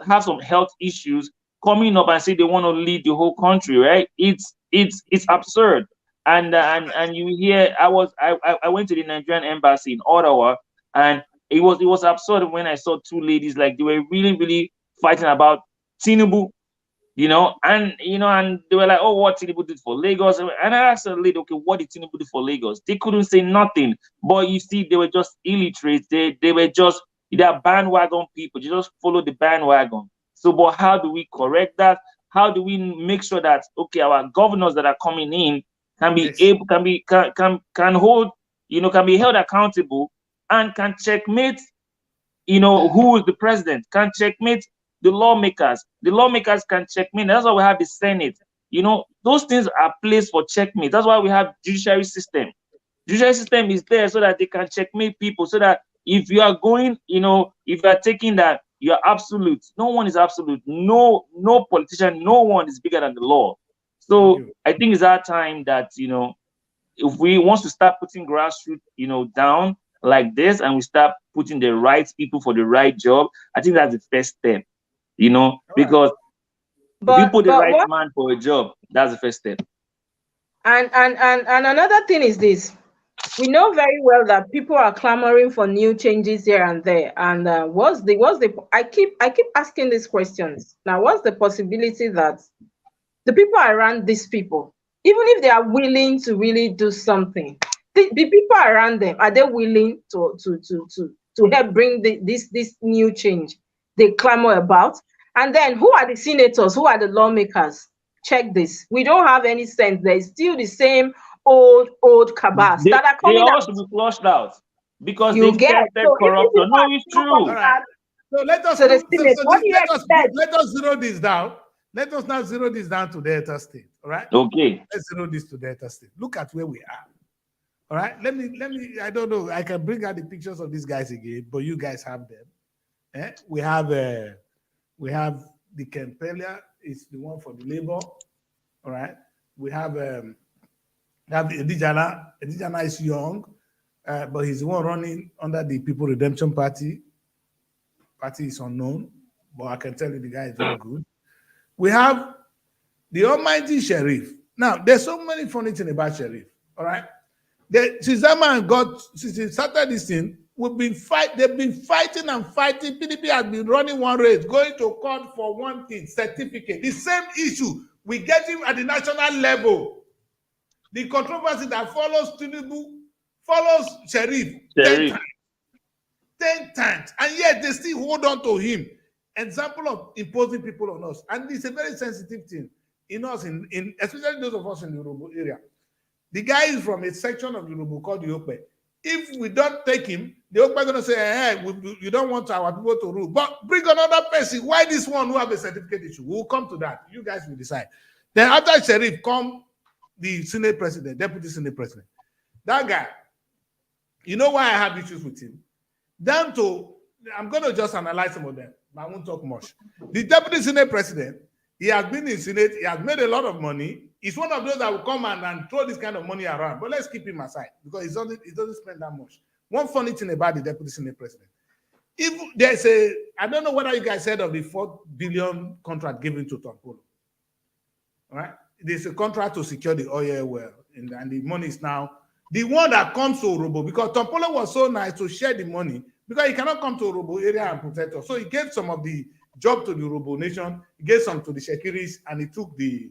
have some health issues, coming up and say they want to lead the whole country, right? It's absurd. And you hear, I went to the Nigerian embassy in Ottawa, and it was absurd when I saw two ladies, like they were really, really fighting about Tinubu, and they were like, "Oh, what Tinubu did for Lagos?" And I asked the lady, "Okay, what did Tinubu do for Lagos?" They couldn't say nothing. But you see, they were just illiterate. They were just, they're bandwagon people. They just follow the bandwagon. So, but how do we correct that? How do we make sure that, okay, our governors that are coming in can be able, can hold, can be held accountable, and can checkmate, who is the president, can checkmate the lawmakers. The lawmakers can checkmate. That's why we have the Senate. Those things are placed for checkmate. That's why we have judiciary system. Judiciary system is there so that they can checkmate people, so that if you are going, if you are taking that, you are absolute. No one is absolute. No politician, no one is bigger than the law. So I think it's our time that, if we want to start putting grassroots, down like this, and we start putting the right people for the right job, I think that's the first step, because if you put the right man for a job, that's the first step. And another thing is this. We know very well that people are clamoring for new changes here and there. And I keep asking these questions. Now, what's the possibility that the people around these people, even if they are willing to really do something, the people around them, are they willing to help bring this new change they clamor about? And then who are the senators? Who are the lawmakers? Check this. We don't have any sense. There is still the same old cabals that are coming out. They out. also be flushed out because they've tested corruption. No, it's true. All right. So let us let us zero this down. Let us now zero this down to Delta State. All right. Okay. Let's zero this to Delta State. Look at where we are. All right. Let me. I don't know. I can bring out the pictures of these guys again, but you guys have them. We have the Kempelia. It's the one for the labor. All right. We have Edijana. Edijana is young, but he's the one running under the People Redemption Party. Party is unknown, but I can tell you the guy is very good. We have the almighty Sheriff. Now, there's so many funny things about Sheriff. All right. Since that man since he started this thing, they've been fighting and fighting. PDP has been running one race, going to court for one thing, certificate. The same issue. We get him at the national level. The controversy that follows Tinubu follows Sheriff 10 times. And yet they still hold on to him. Example of imposing people on us. And it's a very sensitive thing in us, in especially those of us in the Yoruba area. The guy is from a section of the Yoruba called the Okpe. If we don't take him, the Okpe is going to say, hey, you don't want our people to rule. But bring another person. Why this one who have a certificate issue? We'll come to that. You guys will decide. Then after Sheriff come the Senate president, deputy Senate president. That guy, you know why I have issues with him? Down to, I'm going to just analyze some of them, but I won't talk much. The deputy Senate president, he has been in Senate, he has made a lot of money. He's one of those that will come and throw this kind of money around. But let's keep him aside because he doesn't spend that much. One funny thing about the deputy Senate president, if there's I don't know whether you guys heard of the 4 billion contract given to Tom Polo. All right? There's a contract to secure the oil well, and the money is now the one that comes to Orobo, because Tom Polo was so nice to share the money because he cannot come to Orobo area and protect us. So he gave some of the job to the Orobo nation, he gave some to the Shekiris, and he took the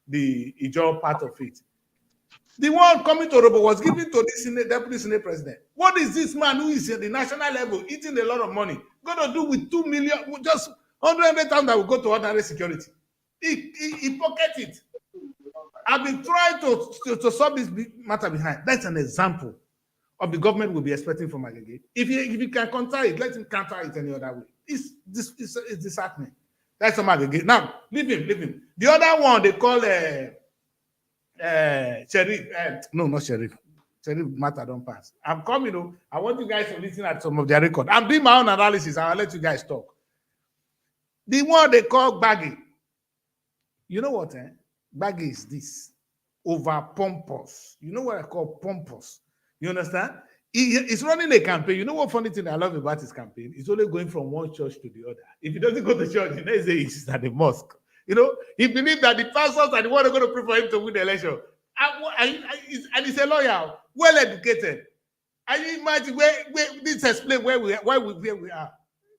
Ijaw part of it. The one coming to Orobo was given to the deputy Senate president. What is this man who is at the national level eating a lot of money going to do with 2 million, just 100,000 that will go to ordinary security? He pocket it. I've been trying to solve this matter behind. That's an example of the government will be expecting from Agege. If he can counter it, let him counter it any other way. It's disheartening. That's from Agege. Now, leave him. The other one they call Sheriff. No, not Sheriff. Sheriff matter don't pass. I'm coming. I want you guys to listen at some of their record. I'm doing my own analysis and I'll let you guys talk. The one they call Baggy. You know what? Baggy is this. Over pompous. You know what I call pompous? You understand? He's running a campaign. You know what funny thing I love about his campaign? He's only going from one church to the other. If he doesn't go to church, the next day he's at the mosque. You know, he believes that the pastors are the one who are going to pray for him to win the election. And he's a lawyer, well educated. And you imagine where this explain where we are.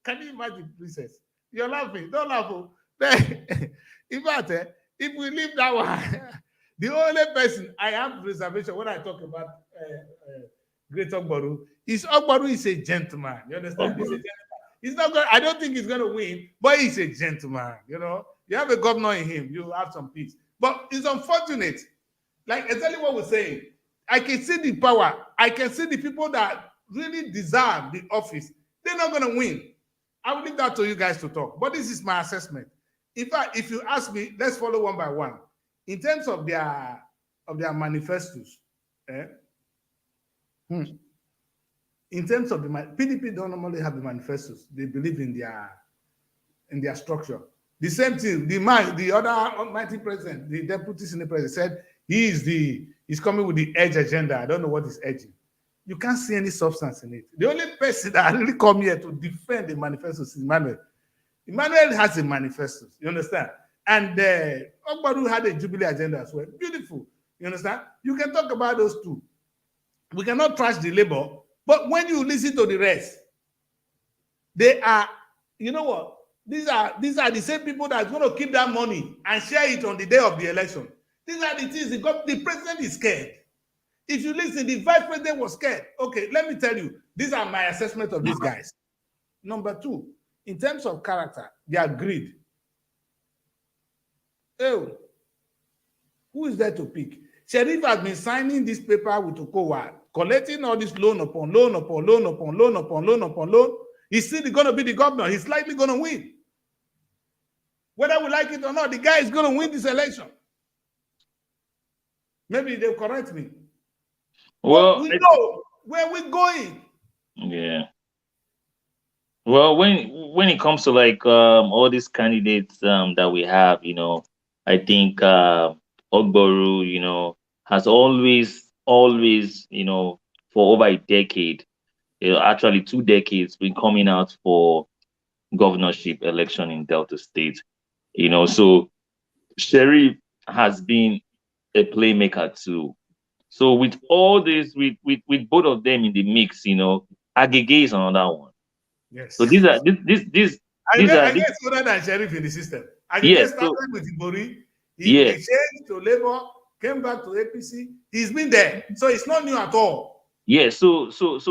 Can you imagine, princess? You're laughing. Don't laugh. In fact, if we leave that one, the only person I have reservation when I talk about Great Ogbaru is a gentleman. You understand? He's a gentleman. He's not going. I don't think he's going to win, but he's a gentleman. You know, you have a governor in him, you have some peace. But it's unfortunate. Like exactly what we're saying. I can see the power. I can see the people that really deserve the office. They're not going to win. I will leave that to you guys to talk. But this is my assessment. In fact, if you ask me, let's follow one by one. In terms of their manifestos, in terms of the PDP don't normally have the manifestos. They believe in their structure. The same thing. The other almighty president, the deputy senate president, said he's coming with the edge agenda. I don't know what is edging. You can't see any substance in it. The only person that really come here to defend the manifesto is Emmanuel. Emmanuel has a manifesto. You understand? And Ogbaru had a Jubilee agenda as well. Beautiful. You understand? You can talk about those two. We cannot trash the labor, but when you listen to the rest, they are, you know what? These are the same people that are going to keep that money and share it on the day of the election. These are the things the president is scared. If you listen, the vice president was scared. Okay, let me tell you, these are my assessment of these guys. Number two, in terms of character, they are greed. Oh, who is there to pick? Sheriff has been signing this paper with Okowa, collecting all this loan upon loan upon loan upon loan upon loan upon loan. He's still going to be the governor. He's likely going to win. Whether we like it or not, the guy is going to win this election. Maybe they'll correct me. Well, we know where we're going. Yeah. Well, when it comes to like all these candidates that we have, you know, I think Ogboru, you know, has always, you know, for over a decade, you know, actually 2 decades, been coming out for governorship election in Delta State. You know, so Sheriff has been a playmaker too. So with all this, with both of them in the mix, you know, Agege is another one. Yes. So these are these. I guess other than Sheriff in the system. Agege started with Ibori. He changed to Labour, came back to APC. He's been there, so it's not new at all. Yeah. So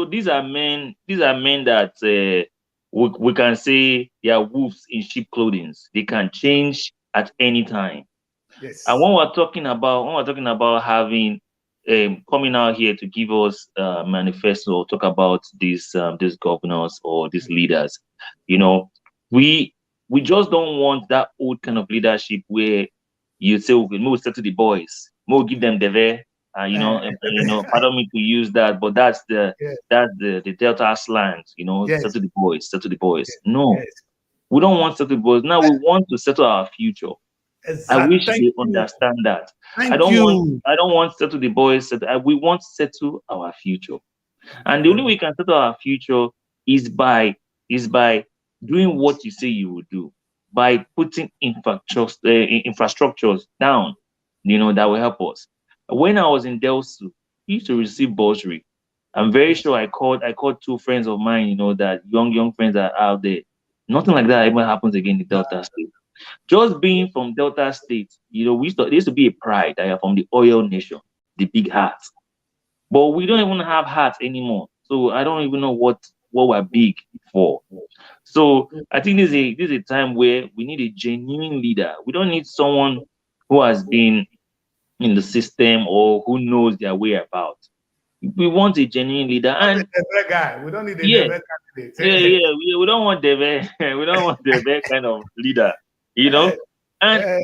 these are men. These are men that we can say they are wolves in sheep clothing. They can change at any time. Yes. And when we're talking about having coming out here to give us manifesto or talk about these governors or these leaders, you know, we just don't want that old kind of leadership where you say, okay, we'll settle the boys, we'll give them the way, you know, pardon me to use that, but that's the Delta slang, you know, settle the boys. Yes. No, we don't want to settle the boys. Now we want to settle our future. Exactly. I wish they understand that. I don't want to settle the boys. We want to settle our future, and the only way we can settle our future is by doing what you say you will do, by putting infrastructures down, you know, that will help us. When I was in Delsu, we used to receive bursary. I'm very sure I called 2 friends of mine, you know, that young friends that are out there. Nothing like that ever happens again in Delta State. Just being from Delta State, you know, there used to be a pride that you're from the oil nation, the big heart. But we don't even have hearts anymore. So I don't even know what we're big for. So I think this is a time where we need a genuine leader. We don't need someone who has been in the system or who knows their way about. We want a genuine leader. And guy. We don't need a candidate. We don't want the we don't want the kind of leader, you know. And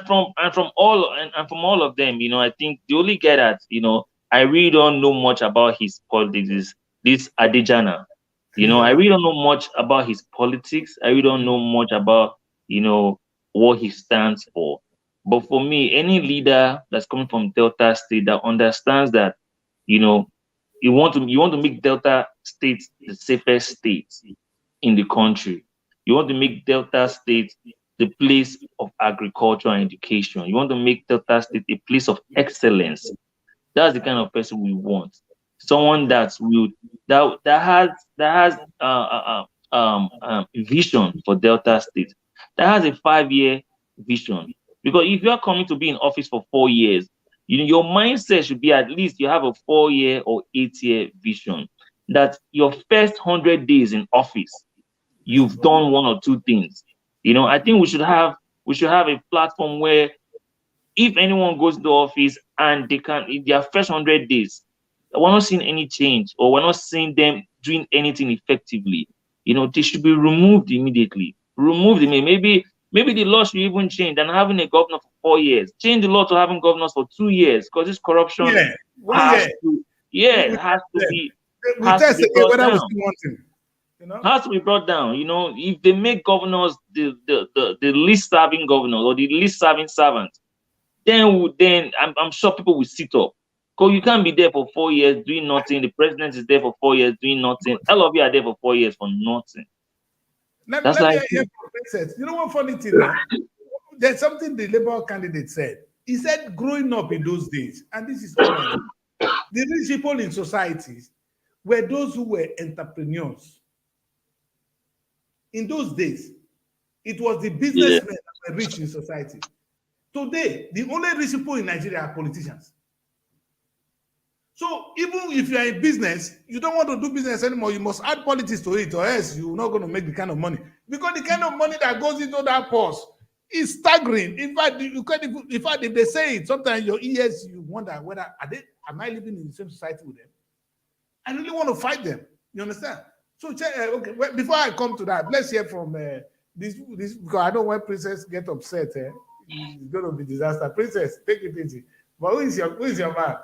from all of them, you know, I think the only guy that, you know, I really don't know much about his politics is this Adejana. You know, I really don't know much about his politics. I really don't know much about, you know, what he stands for. But for me, any leader that's coming from Delta State that understands that, you know, You want to make Delta State the safest state in the country. You want to make Delta State the place of agriculture and education. You want to make Delta State a place of excellence. That's the kind of person we want. Someone that has vision for Delta State. That has a 5-year vision. Because if you are coming to be in office for 4 years, your mindset should be at least you have a 4-year or 8-year vision. That your first 100 days in office, you've done one or two things. I think we should have a platform where if anyone goes to office and they can, in their first 100 days, we're not seeing any change or we're not seeing them doing anything effectively, they should be removed immediately. Maybe the law should even change and having a governor for 4 years. Change the law to having governors for 2 years because this corruption has to be brought down. If they make governors the least serving governors or the least serving servants, then I'm sure people will sit up. Because you can't be there for 4 years doing nothing. The president is there for 4 years doing nothing. All of you are there for 4 years for nothing. Let me hear from Princess. You know what funny thing? There's something the Labour candidate said. He said, growing up in those days, and this is honest, the rich people in societies were those who were entrepreneurs. In those days, it was the businessmen that were rich in society. Today, the only rich people in Nigeria are politicians. So even if you are in business, you don't want to do business anymore, you must add politics to it, or else you're not going to make the kind of money. Because the kind of money that goes into that purse is staggering. In fact, if they say it, sometimes your ears, you wonder whether am I living in the same society with them? I really want to fight them. You understand? So okay, well, before I come to that, let's hear from this because I don't want Princess get upset. It's going to be disaster. Princess, take it easy. But who is your man?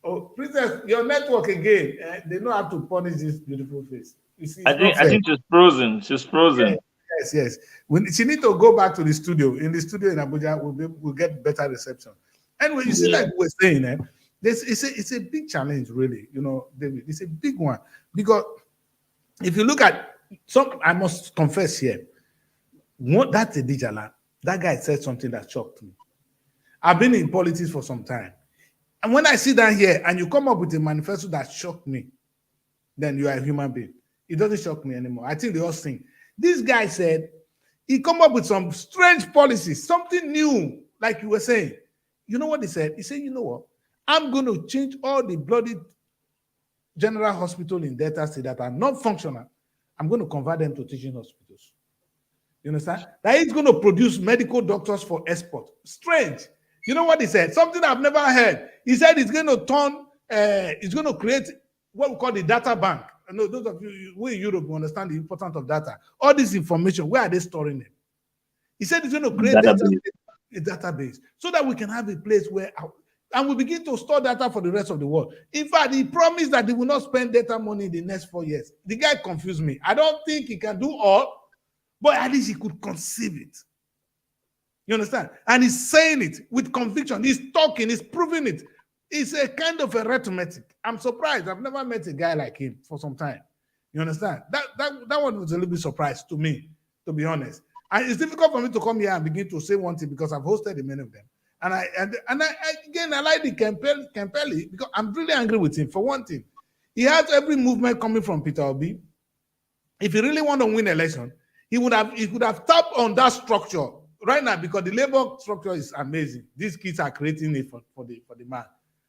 Oh, Princess, your network again. They know how to punish this beautiful face. You see, I think she's frozen. She's frozen. Yes. She need to go back to the studio. In the studio in Abuja, we'll get better reception. Anyway, you see, like we were saying, it's a big challenge, really. David, it's a big one because if you look at I must confess here, that's a Dijala. That guy said something that shocked me. I've been in politics for some time. And when I sit down here and you come up with a manifesto that shocked me, then you are a human being. It doesn't shock me anymore. I think they all sing. This guy said he come up with some strange policies, something new, like you were saying. You know what he said? He said, you know what? I'm going to change all the bloody general hospital in Delta State that are not functional. I'm going to convert them to teaching hospitals. You understand? That he's going to produce medical doctors for export. Strange. You know what he said? Something I've never heard. He said he's going to create what we call the data bank. I know those of you who in Europe will understand the importance of data. All this information, where are they storing it? He said he's going to create a database so that we can have a place where, and we begin to store data for the rest of the world. In fact, he promised that he will not spend data money in the next 4 years. The guy confused me. I don't think he can do all, but at least he could conceive it. You understand? And he's saying it with conviction. He's talking, he's proving it. It's a kind of arithmetic. I'm surprised. I've never met a guy like him for some time. You understand? That one was a little bit surprised to me, to be honest. And it's difficult for me to come here and begin to say one thing because I've hosted many of them. And I like the Kempeli because I'm really angry with him. For one thing, he has every movement coming from Peter Obi. If he really want to win election, he could have tapped on that structure right now because the labor structure is amazing. These kids are creating it for the man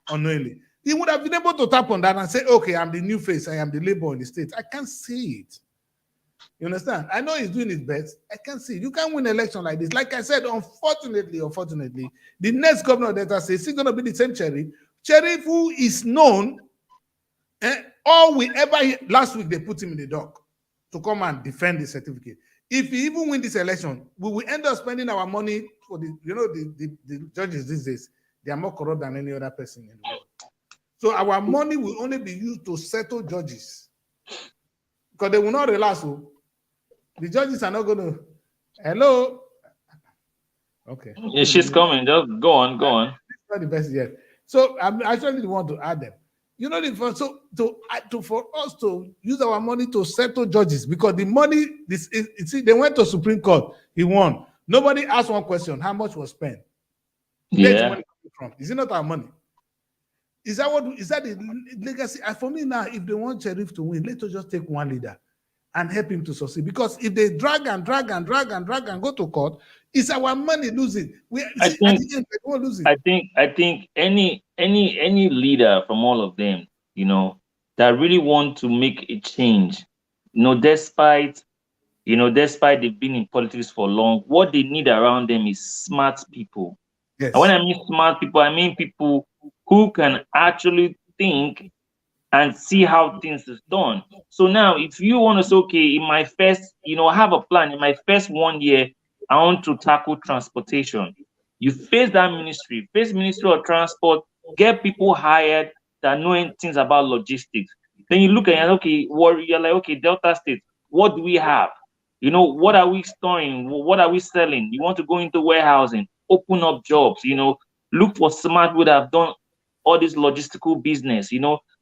unknowingly. He would have been able to tap on that and say, okay, I'm the new face. I am the labor in the state. I can't see it. You understand? I know he's doing his best. I can't see it. You can't win an election like this. Like I said, unfortunately, the next governor of Delta State is going to be the same Sheriff who is known. All we ever hear, last week they put him in the dock to come and defend the certificate. If he even win this election, we will end up spending our money for the judges these days. They are more corrupt than any other person in the world. So our money will only be used to settle judges because they will not relax. So the judges are not going to. Hello. Okay. Yeah, she's coming. Just go on. It's not the best yet. So I actually want to add them. You know, for us to use our money to settle judges, because the money, see, they went to Supreme Court, he won. Nobody asked one question: how much was spent? Where's the money coming from? Is it not our money? Is that the legacy? And for me now, if they want Sheriff to win, let us just take one leader and help him to succeed. Because if they drag and go to court, it's our money losing. I think any leader from all of them, that really want to make a change, despite they've been in politics for long, what they need around them is smart people. Yes. And when I mean smart people, I mean people who can actually think and see how things is done. So now, if you want to say, okay, in my first, I have a plan. In my first 1 year, I want to tackle transportation. You face that ministry, Ministry of Transport, get people hired that know things about logistics. Then you look at it, okay, you're like, okay, Delta State, what do we have? What are we storing? What are we selling? You want to go into warehousing, open up jobs, look for smart people that have done all this logistical business,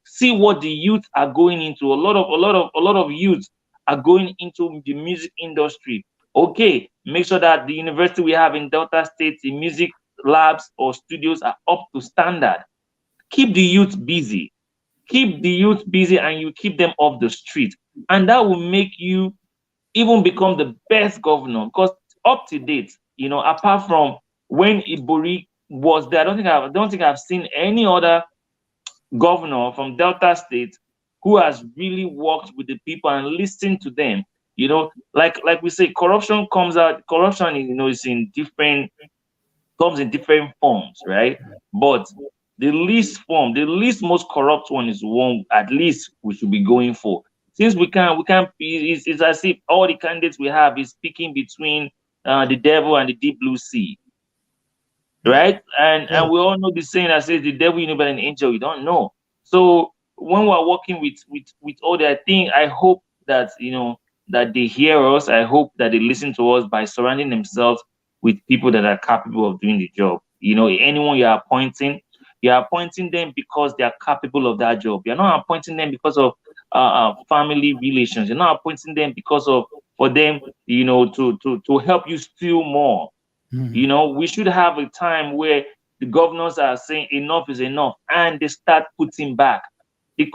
see what the youth are going into. A lot of youth are going into the music industry. Okay, make sure that the university we have in Delta State, the music labs or studios are up to standard. Keep the youth busy. And you keep them off the street. And that will make you even become the best governor, because up to date, apart from when Ibori was there, I don't think I've seen any other governor from Delta State who has really worked with the people and listened to them. Like we say, corruption comes is in different forms, right? But the least most corrupt one is the one at least we should be going for. Since we can't it's as if all the candidates we have is speaking between the devil and the deep blue sea. Right? And we all know the saying that says the devil you know better than an angel you don't know. So when we're working with all that, I hope that that they hear us. I hope that they listen to us by surrounding themselves with people that are capable of doing the job. Anyone you're appointing them because they are capable of that job. You're not appointing them because of family relations. You're not appointing them because of for them, to help you steal more. Mm-hmm. We should have a time where the governors are saying enough is enough and they start putting back. The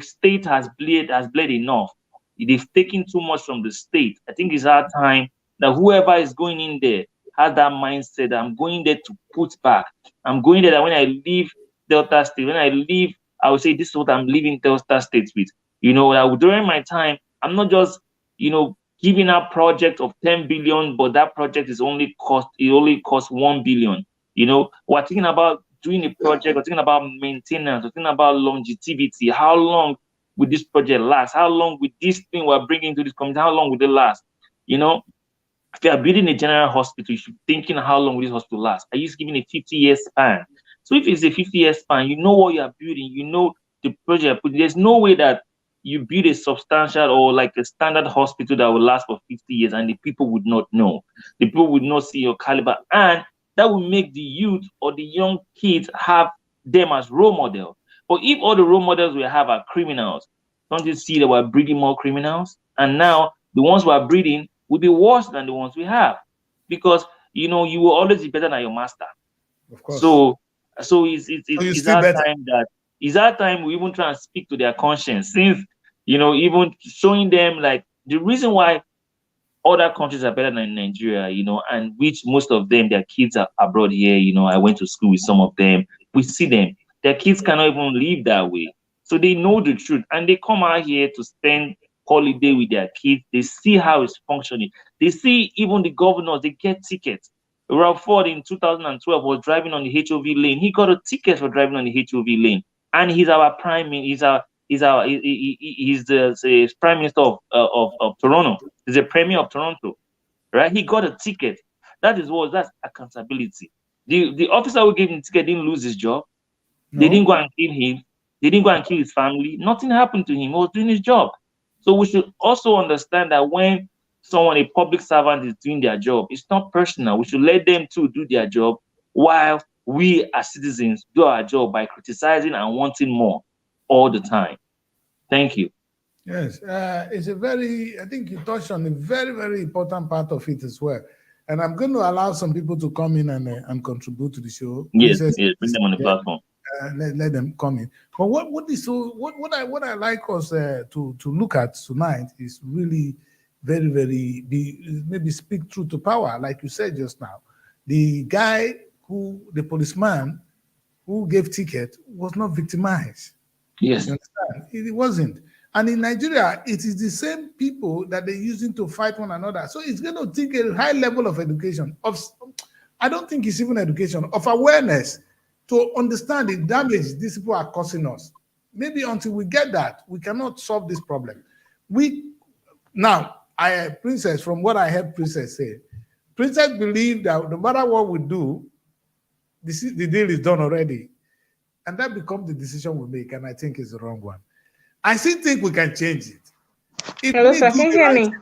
state has bled enough. They've taken too much from the state. I think it's our time that whoever is going in there has that mindset that I'm going there to put back. I'm going there that when I leave Delta State, I will say this is what I'm leaving Delta State with. During my time, I'm not just, giving a project of 10 billion, but that project only costs 1 billion. We're thinking about doing a project, we're thinking about maintenance, we're thinking about longevity. How long will this project last? How long will this thing we're bringing to this community, how long will it last? If you are building a general hospital, you should be thinking how long will this hospital last? Are you giving a 50-year span? So if it's a 50-year span, you know what you are building, the project. There's no way that you build a substantial or like a standard hospital that will last for 50 years and the people would not know. The people would not see your caliber. And that will make the youth or the young kids have them as role model. But if all the role models we have are criminals, don't you see that we're breeding more criminals? And now the ones we are breeding will be worse than the ones we have. Because, you will always be better than your master. Of course. So it's our time we even try and speak to their conscience, since even showing them like the reason why other countries are better than Nigeria, and which most of them, their kids are abroad here. I went to school with some of them. We see them, their kids cannot even live that way. So they know the truth and they come out here to spend holiday with their kids. They see how it's functioning. They see even the governors, they get tickets. Ralph Ford in 2012 was driving on the HOV lane. He got a ticket for driving on the HOV lane. And he's our prime minister. He's the prime minister of Toronto. He's the premier of Toronto, right? He got a ticket. That's accountability. The officer who gave him the ticket didn't lose his job. No. They didn't go and kill him. They didn't go and kill his family. Nothing happened to him. He was doing his job. So we should also understand that when a public servant is doing their job, it's not personal. We should let them too do their job while we as citizens do our job by criticizing and wanting more all the time. Thank you. Yes, it's a very, I think you touched on a very, very important part of it as well. And I'm going to allow some people to come in and contribute to the show. Yes, Princess, yes, bring them on the yeah, platform. let them come in. But what I like us to look at tonight is really very, very maybe speak truth to power, like you said just now. The policeman who gave ticket was not victimized. Yes. You understand? It wasn't. And in Nigeria, it is the same people that they're using to fight one another. So it's going to take a high level of education. I don't think it's even education, of awareness to understand the damage these people are causing us. Maybe until we get that, we cannot solve this problem. Princess, from what I heard Princess say, Princess believed that no matter what we do, the deal is done already. And that becomes the decision we make, and I think it's the wrong one. I still think we can change it. Hello, sir. Can you hear me?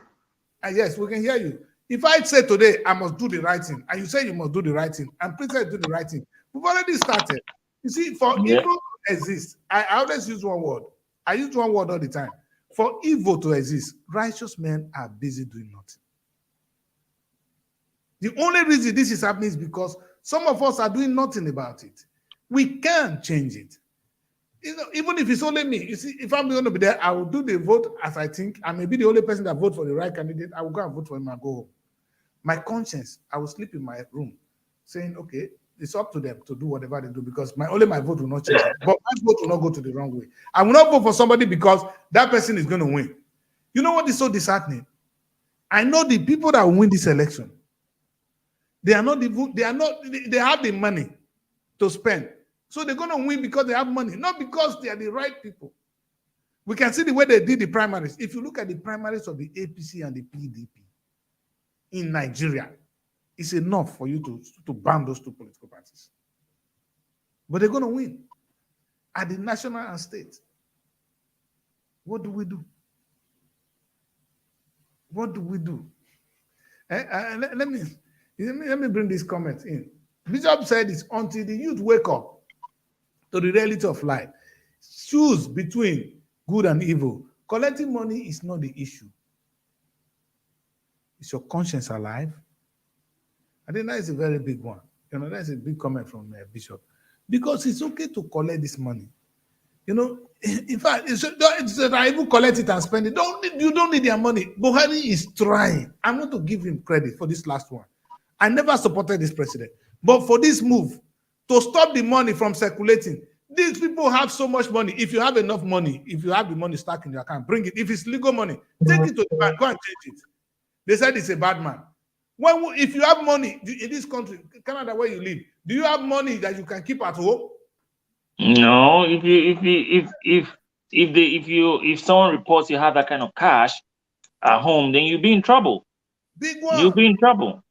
Yes, we can hear you. If I say today I must do the right thing, and you say you must do the right thing, and Princess do the right thing, we've already started. You see, for evil to exist, I always use one word. I use one word all the time. For evil to exist, righteous men are busy doing nothing. The only reason this is happening is because some of us are doing nothing about it. We can change it. Even if it's only me, you see, if I'm going to be there, I will do the vote as I think. I may be the only person that vote for the right candidate. I will go and vote for him and go home. My conscience, I will sleep in my room saying, okay, it's up to them to do whatever they do because only my vote will not change it. But my vote will not go to the wrong way. I will not vote for somebody because that person is going to win. You know what is so disheartening? I know the people that will win this election. They have the money to spend. So they're going to win because they have money, not because they are the right people. We can see the way they did the primaries. If you look at the primaries of the APC and the PDP in Nigeria, it's enough for you to ban those two political parties. But they're going to win at the national and state. What do we do? What do we do? Let me bring this comment in. Bishop said it's until the youth wake up to the reality of life, choose between good and evil. Collecting money is not the issue. Is your conscience alive? I think that is a very big one. You know, that's a big comment from Bishop. Because it's okay to collect this money. You know, in fact, it's that I even collect it and spend it. You don't need their money. Buhari is trying. I'm going to give him credit for this last one. I never supported this president. But for this move, to stop the money from circulating, these people have so much money. If you have enough money, if you have the money stuck in your account, bring it. If it's legal money, take it to the bank, go and change it. They said it's a bad man. If you have money in this country, Canada, where you live, do you have money that you can keep at home? No. If someone reports you have that kind of cash at home, then you'll be in trouble. Big one. You'll be in trouble.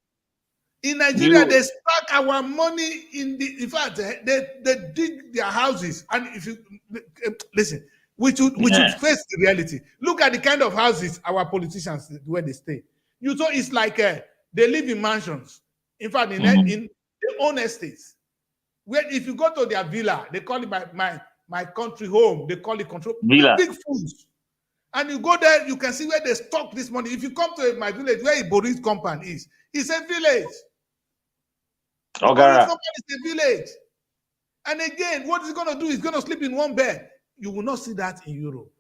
In Nigeria, they stack our money in fact, they dig their houses. And if you listen, we should face the reality. Look at the kind of houses our politicians where they stay. You saw it's like they live in mansions. In fact, in their own estates. Where if you go to their villa, they call it my country home. They call it control villa. Big fools. And you go there, you can see where they stock this money. If you come to my village, where Iboris compound is, it's a village. Iboris compound is a village. And again, what he's going to do is going to sleep in one bed. You will not see that in Europe.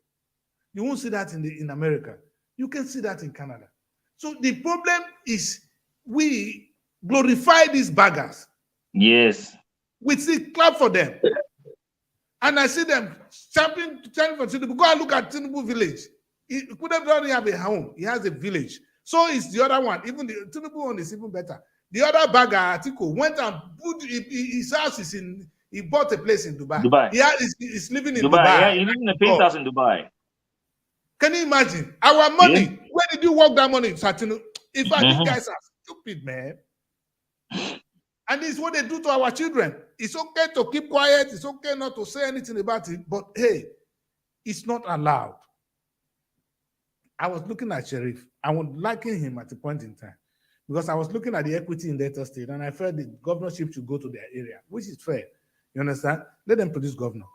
You won't see that in America. You can see that in Canada. So the problem is we glorify these beggars. Yes. We see clap for them. And I see them champion for Tinubu. Go and look at Tinubu village. He could have only have a home. He has a village. So is the other one. Even the Tinubu one is even better. The other bagger, Atiku, went and put his house is in. He bought a place in Dubai. He's living in Dubai. Yeah, he lives in a penthouse in Dubai. Can you imagine? Our money. Yeah. Where did you work that money, Satinu? In fact, these guys are stupid, man. And this is what they do to our children. It's okay to keep quiet. It's okay not to say anything about it. But hey, it's not allowed. I was looking at Sheriff. I was liking him at a point in time. because I was looking at the equity in Delta State and I felt the governorship should go to their area, which is fair. You understand? Let them produce governor.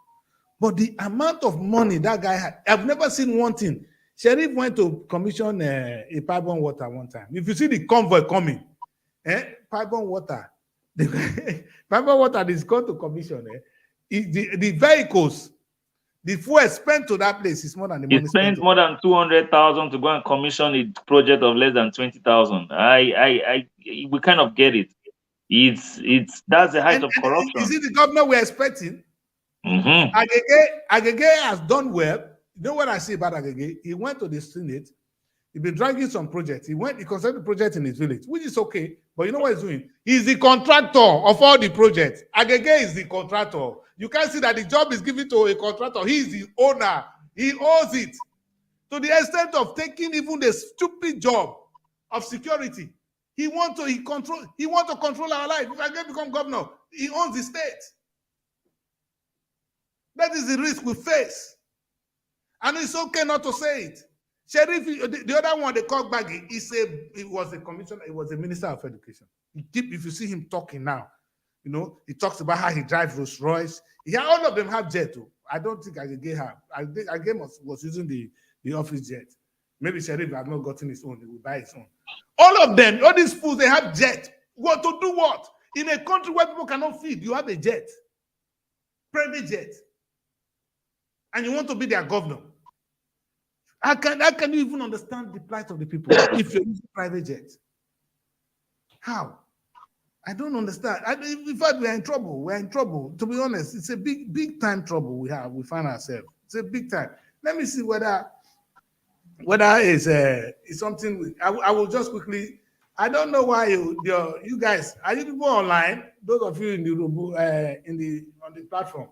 But the amount of money that guy had, I've never seen one thing. Sheriff went to commission a pipe-borne water one time. If you see the convoy coming, pipe-borne water, the pipe-borne water is going to commission. The vehicles, the fuel spent to that place is more than the money He spent more than 200,000 to go and commission a project of less than 20,000. We kind of get it. It's that's the height of corruption. Is it the governor we're expecting? Mm-hmm. Agege has done well. You know what I say about Agege? He went to the Senate. He's been dragging some projects. He considered the project in his village, which is okay. But you know what he's doing? He's the contractor of all the projects. Agege is the contractor. You can't see that the job is given to a contractor. He is the owner. He owns it. To the extent of taking even the stupid job of security. He want to control our life. If Agege become governor, he owns the state. That is the risk we face. And it's okay not to say it. Sheriff, the other one, they called Baggy, he was a commissioner, he was a minister of education. If you see him talking now, you know, he talks about how he drives Rolls Royce. Yeah, all of them have jet too. I don't think Agege have. Agege was using the office jet. Maybe Sheriff has not gotten his own, he will buy his own. All of them, all these fools, they have jet. What to do what? In a country where people cannot feed, you have a jet. Private jet. And you want to be their governor. How can you even understand the plight of the people if you're using private jet? How? I don't understand. In fact, we're in trouble. We're in trouble. To be honest, it's a big time trouble we find ourselves. It's a big time. Let me see whether it's something. I will just quickly. I don't know why you guys are you people online? Those of you in the on the platform.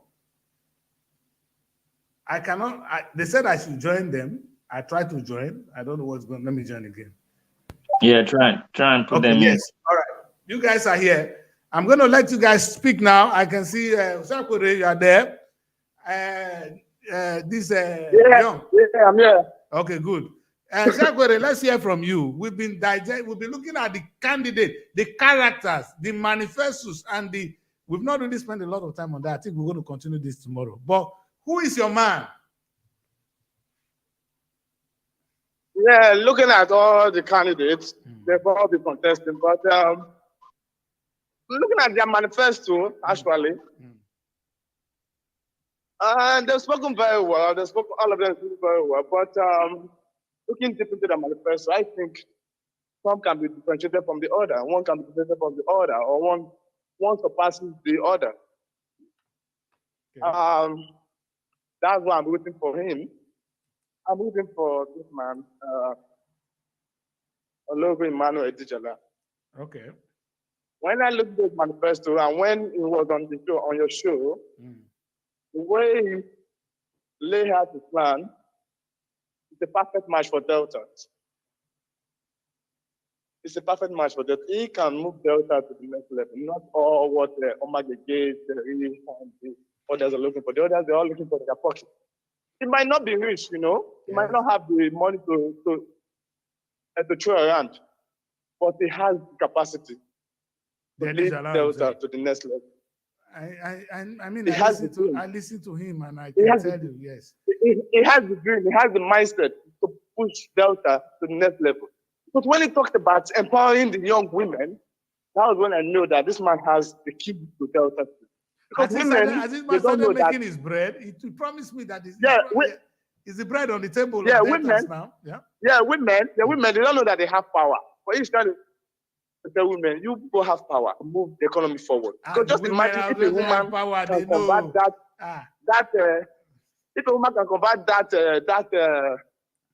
I cannot. They said I should join them. I tried to join. I don't know what's going on. Let me join again. Yeah, try and put them in. Yes. All right. You guys are here. I'm going to let you guys speak now. I can see Sakure, you are there. Young. Yeah, I'm here. Okay, good. Sakure, let's hear from you. We've been looking at the candidate, the characters, the manifestos, and we've not really spent a lot of time on that. I think we're going to continue this tomorrow. But who is your man? Yeah, looking at all the candidates, they've all been contesting, but looking at their manifesto, actually, and they've spoken very well. All of them spoken very well, but looking deep into the manifesto, I think some can be differentiated from the other. One can be differentiated from the other, or one surpasses the other. Okay. That's why I'm rooting for him. I'm rooting for this man, Ologo Emmanuel Edijala. Okay. When I looked at his manifesto and when he was on the show, on your show, the way he laid out his plan is a perfect match for Delta. It's a perfect match for Delta. He can move Delta to the next level. Not all what Omage Gate, the others are looking for. The others, they're all looking for their pocket. He might not be rich, you know. He might not have the money to throw around, but he has the capacity to lead Delta to the next level. I mean, I listen to him and I can tell you, yes. He has the dream, he has the mindset to push Delta to the next level. But when he talked about empowering the young women, that was when I knew that this man has the key to Delta. Because as this man started making his bread, he promised me that is the bread on the table. Yeah, women now. Yeah, women, they don't know that they have power. But he's trying to tell women, you people have power, move the economy forward. Because just imagine if a woman can convert if a woman can convert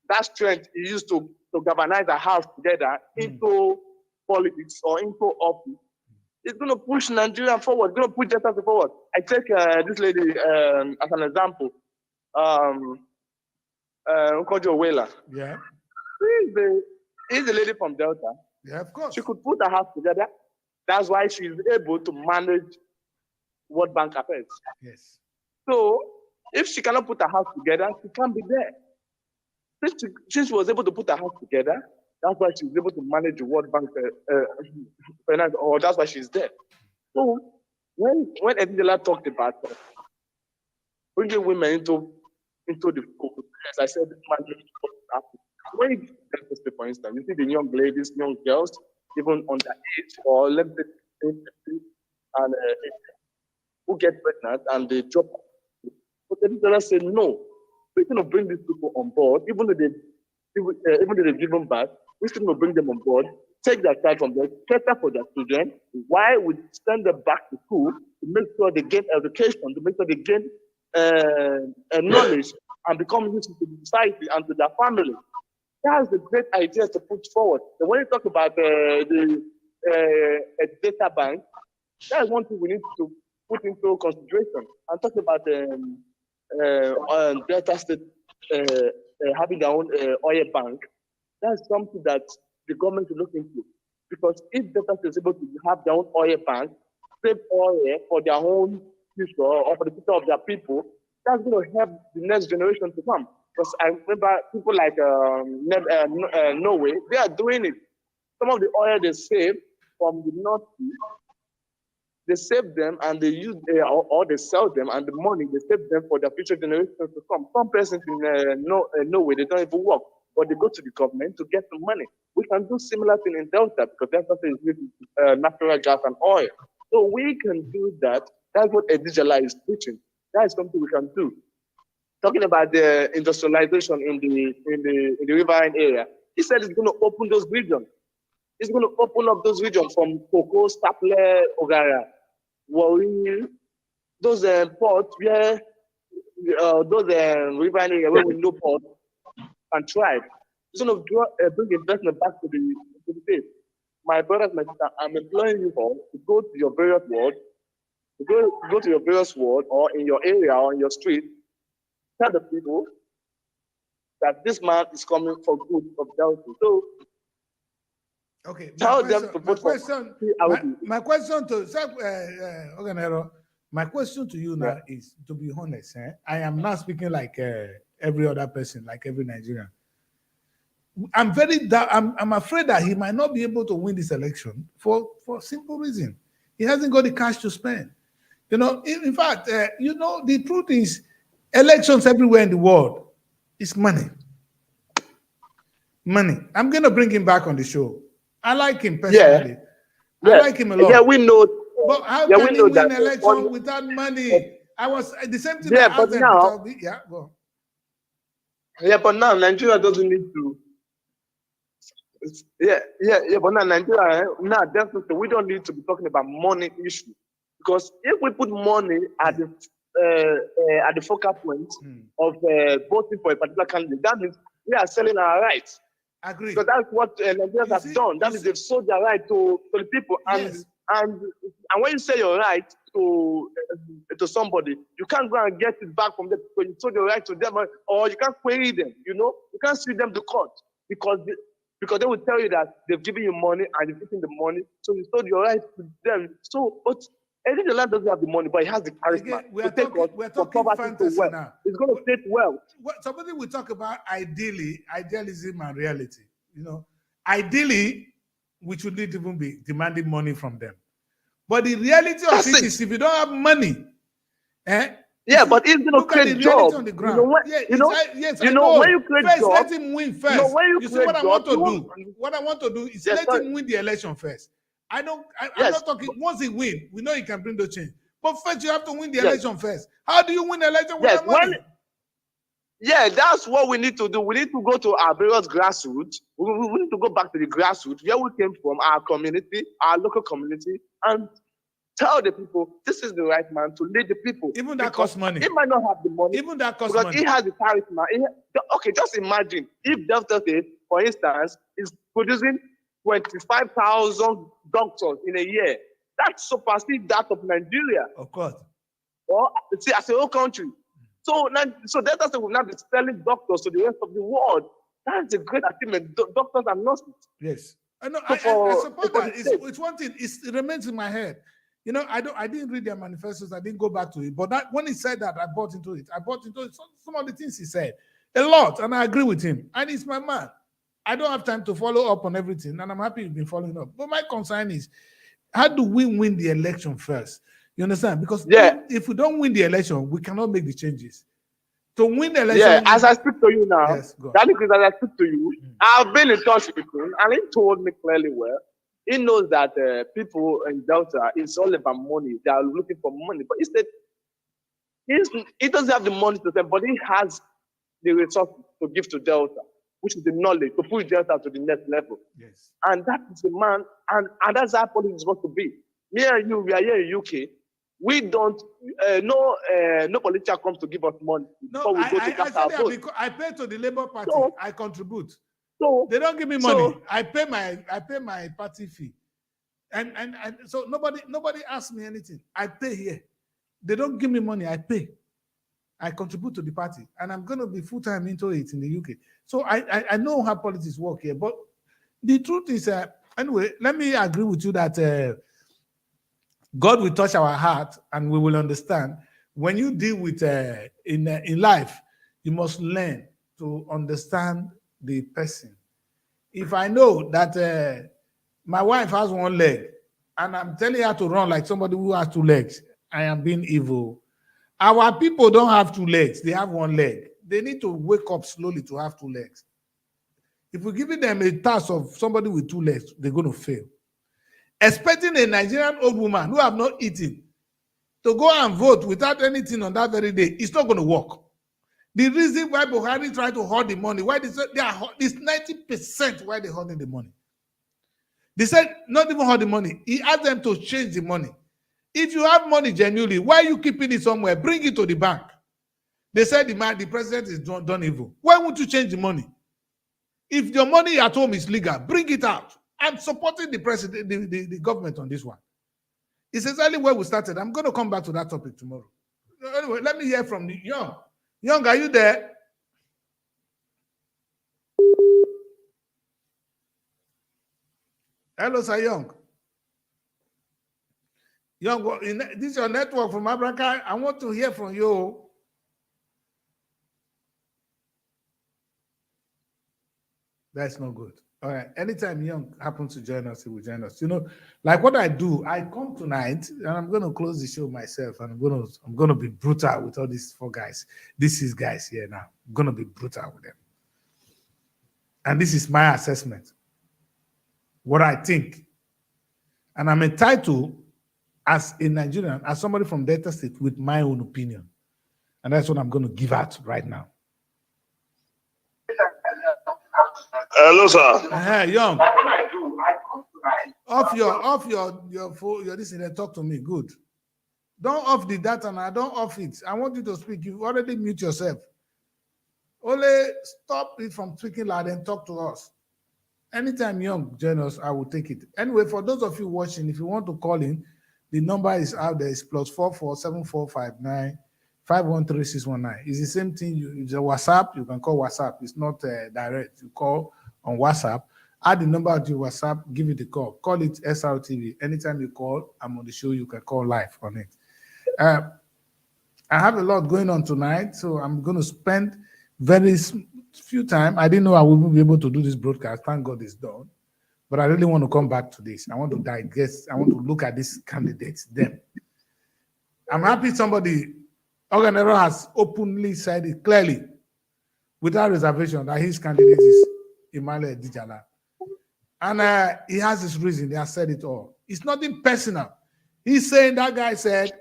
that strength he used to galvanize a house together into politics or into office, it's going to push Nigeria forward. It's going to push Delta forward. I take this lady as an example. Nkojo Wela. Yeah. He's the lady from Delta. Yeah, of course. She could put her house together. That's why she's able to manage World Bank affairs. Yes. So if she cannot put her house together, she can't be there. Since she was able to put her house together, That's why she's able to manage the World Bank finance, or that's why she's there. So when Edinela talked about bringing women into the focus, as I said, this man needs to go to when you get, for instance, you see the young ladies, young girls, even underage, or let's say, and who get pregnant and they drop. But Edinela said, no, we're going to bring these people on board, even though they've given back, we're still going to bring them on board, take their child from them, cater for their children, while we send them back to school to make sure they get education, to make sure they gain knowledge and become useful to the society and to their family. That's the great idea to put forward. And when you talk about the data bank, that is one thing we need to put into consideration. I'm talking about Delta State having their own oil bank. That's something that the government should look into. Because if Delta State is able to have their own oil bank, save oil for their own future or for the future of their people, that's going to help the next generation to come. Because I remember people like Norway, they are doing it. Some of the oil they save from the North Sea, they save them and they use or they sell them, and the money they save them for their future generations to come. Some persons in Norway, they don't even work, but they go to the government to get the money. We can do similar thing in Delta because Delta is using natural gas and oil. So we can do that. That's what Edijala is preaching. That is something we can do. Talking about the industrialization in the riverine area, he said it's going to open those regions. It's going to open up those regions from Koko, Staple, Ogara, Warri, those ports where those riverine areas where we know ports and thrive. It's going to bring investment back to the state. My brothers, my sister, I'm employing you all to go to your various wards, go to your various ward or in your area or in your street. Tell the people that this man is coming for good of Delta. So, okay, tell them to vote for my question to my question to you now is, to be honest, I am not speaking like every other person, like every Nigerian. I'm afraid that he might not be able to win this election for simple reason. He hasn't got the cash to spend. You know, in fact, the truth is, elections everywhere in the world is money. Money. I'm going to bring him back on the show. I like him personally. Yeah. I like him a lot. Yeah, we know. But how can he win an election without money? I was the same thing. Yeah, but now, go. Yeah, but now Nigeria doesn't need to. Yeah, but now Nigeria, now definitely we don't need to be talking about money issue, because if we put money at the focal point of voting for a particular candidate, that means we are selling our rights. Agree. So that's what Nigerians have done. That means they've sold their right to the people, and when you say your right to somebody, you can't go and get it back from them because you sold your right to them, or you can't query them. You know, you can't sue them to court because they will tell you that they've given you money and you've taken the money, so you sold your right to them. So, but Edinela doesn't have the money, but he has the charisma. We're talking fantasy now. It's going to take wealth. Somebody will talk about idealism and reality. You know, ideally, we shouldn't even be demanding money from them. But the reality of it is, if you don't have money, but it's going to create jobs on the ground. You know, when you create first, jobs, let him win first. You know, when you see what I want to do? What I want to do is let him win the election first. I'm not talking. Once he wins, we know he can bring the change. But first, you have to win the election first. How do you win the election without money? That's what we need to do. We need to go to our various grassroots. We need to go back to the grassroots where we came from, our community, our local community, and tell the people this is the right man to lead the people. Even that costs money. He might not have the money. Even that costs because money. He has the charisma. Okay, just imagine if Delta State, for instance, is producing 25,000 doctors in a year. That surpasses that of Nigeria. Of course. Or see, as a whole country. So Delta State will not be selling doctors to the rest of the world. That's a great achievement. Doctors and nurses. Yes. I know. I support that. It's one thing. It remains in my head. You know, I didn't read their manifestos. I didn't go back to it. But when he said that, I bought into it. Some of the things he said. A lot. And I agree with him. And he's my man. I don't have time to follow up on everything, and I'm happy you've been following up. But my concern is, how do we win the election first? You understand? Because if we don't win the election, we cannot make the changes. To win the election, yeah, as I speak to you now, yes, that is, as I speak to you, I've been in touch with him, and he told me clearly well. He knows that people in Delta, it's all about money. They are looking for money. But he said he doesn't have the money to spend, but he has the resources to give to Delta, which is the knowledge to push Delta to the next level. Yes. And that is the man, and that's how politics is supposed to be. Me and you, we are here in UK. We don't, no politician comes to give us money before we go to cast our vote. I pay to the Labour Party. So, I contribute. So they don't give me money. I pay my party fee, and so nobody asks me anything. I pay here. They don't give me money. I pay. I contribute to the party, and I'm going to be full time into it in the UK. So I know how politics work here. But the truth is, anyway, let me agree with you that. God will touch our heart and we will understand. When you deal with in life, you must learn to understand the person. If I know that my wife has one leg and I'm telling her to run like somebody who has two legs, I am being evil. Our people don't have two legs, they have one leg. They need to wake up slowly to have two legs. If we're giving them a task of somebody with two legs, they're going to fail. Expecting a Nigerian old woman who have not eaten to go and vote without anything on that very day, it's not going to work. The reason why Buhari tried to hoard the money, why it's 90% why they're hoarding the money. They said not even hoard the money. He asked them to change the money. If you have money genuinely, why are you keeping it somewhere? Bring it to the bank. They said the president is done evil. Why won't you change the money? If your money at home is legal, bring it out. I'm supporting the president, the government on this one. It's exactly where we started. I'm going to come back to that topic tomorrow. Anyway, let me hear from Young. Young, are you there? Hello, sir, Young. Young, this is your network from Abraka. I want to hear from you. That's not good. All right. Anytime Young happens to join us, he will join us. You know, like what I do, I come tonight and I'm going to close the show myself, and I'm going to be brutal with all these four guys. This is guys here now. I'm going to be brutal with them. And this is my assessment. What I think. And I'm entitled as a Nigerian, as somebody from Delta State, with my own opinion. And that's what I'm going to give out right now. Hello, sir. Young. Off your phone, your this and talk to me. Good. Don't off the data now. Don't off it. I want you to speak. You've already mute yourself. Only stop it from speaking loud and talk to us. Anytime Young join us, I will take it. Anyway, for those of you watching, if you want to call in, the number is out there. It's +44 7459 513 619. It's the same thing. It's a WhatsApp. You can call WhatsApp. It's not direct. You call on WhatsApp. Add the number to your WhatsApp. Give it a call. Call it SRTV. Anytime you call, I'm on the show. You can call live on it. I have a lot going on tonight, so I'm going to spend very few time. I didn't know I would be able to do this broadcast. Thank God it's done. But I really want to come back to this. I want to digest. I want to look at these candidates. Them. I'm happy somebody, Gubernatorial, has openly said it clearly, without reservation, that his candidate is Emmanuel Dijala. And he has his reason. He has said it all. It's nothing personal. He's saying that guy said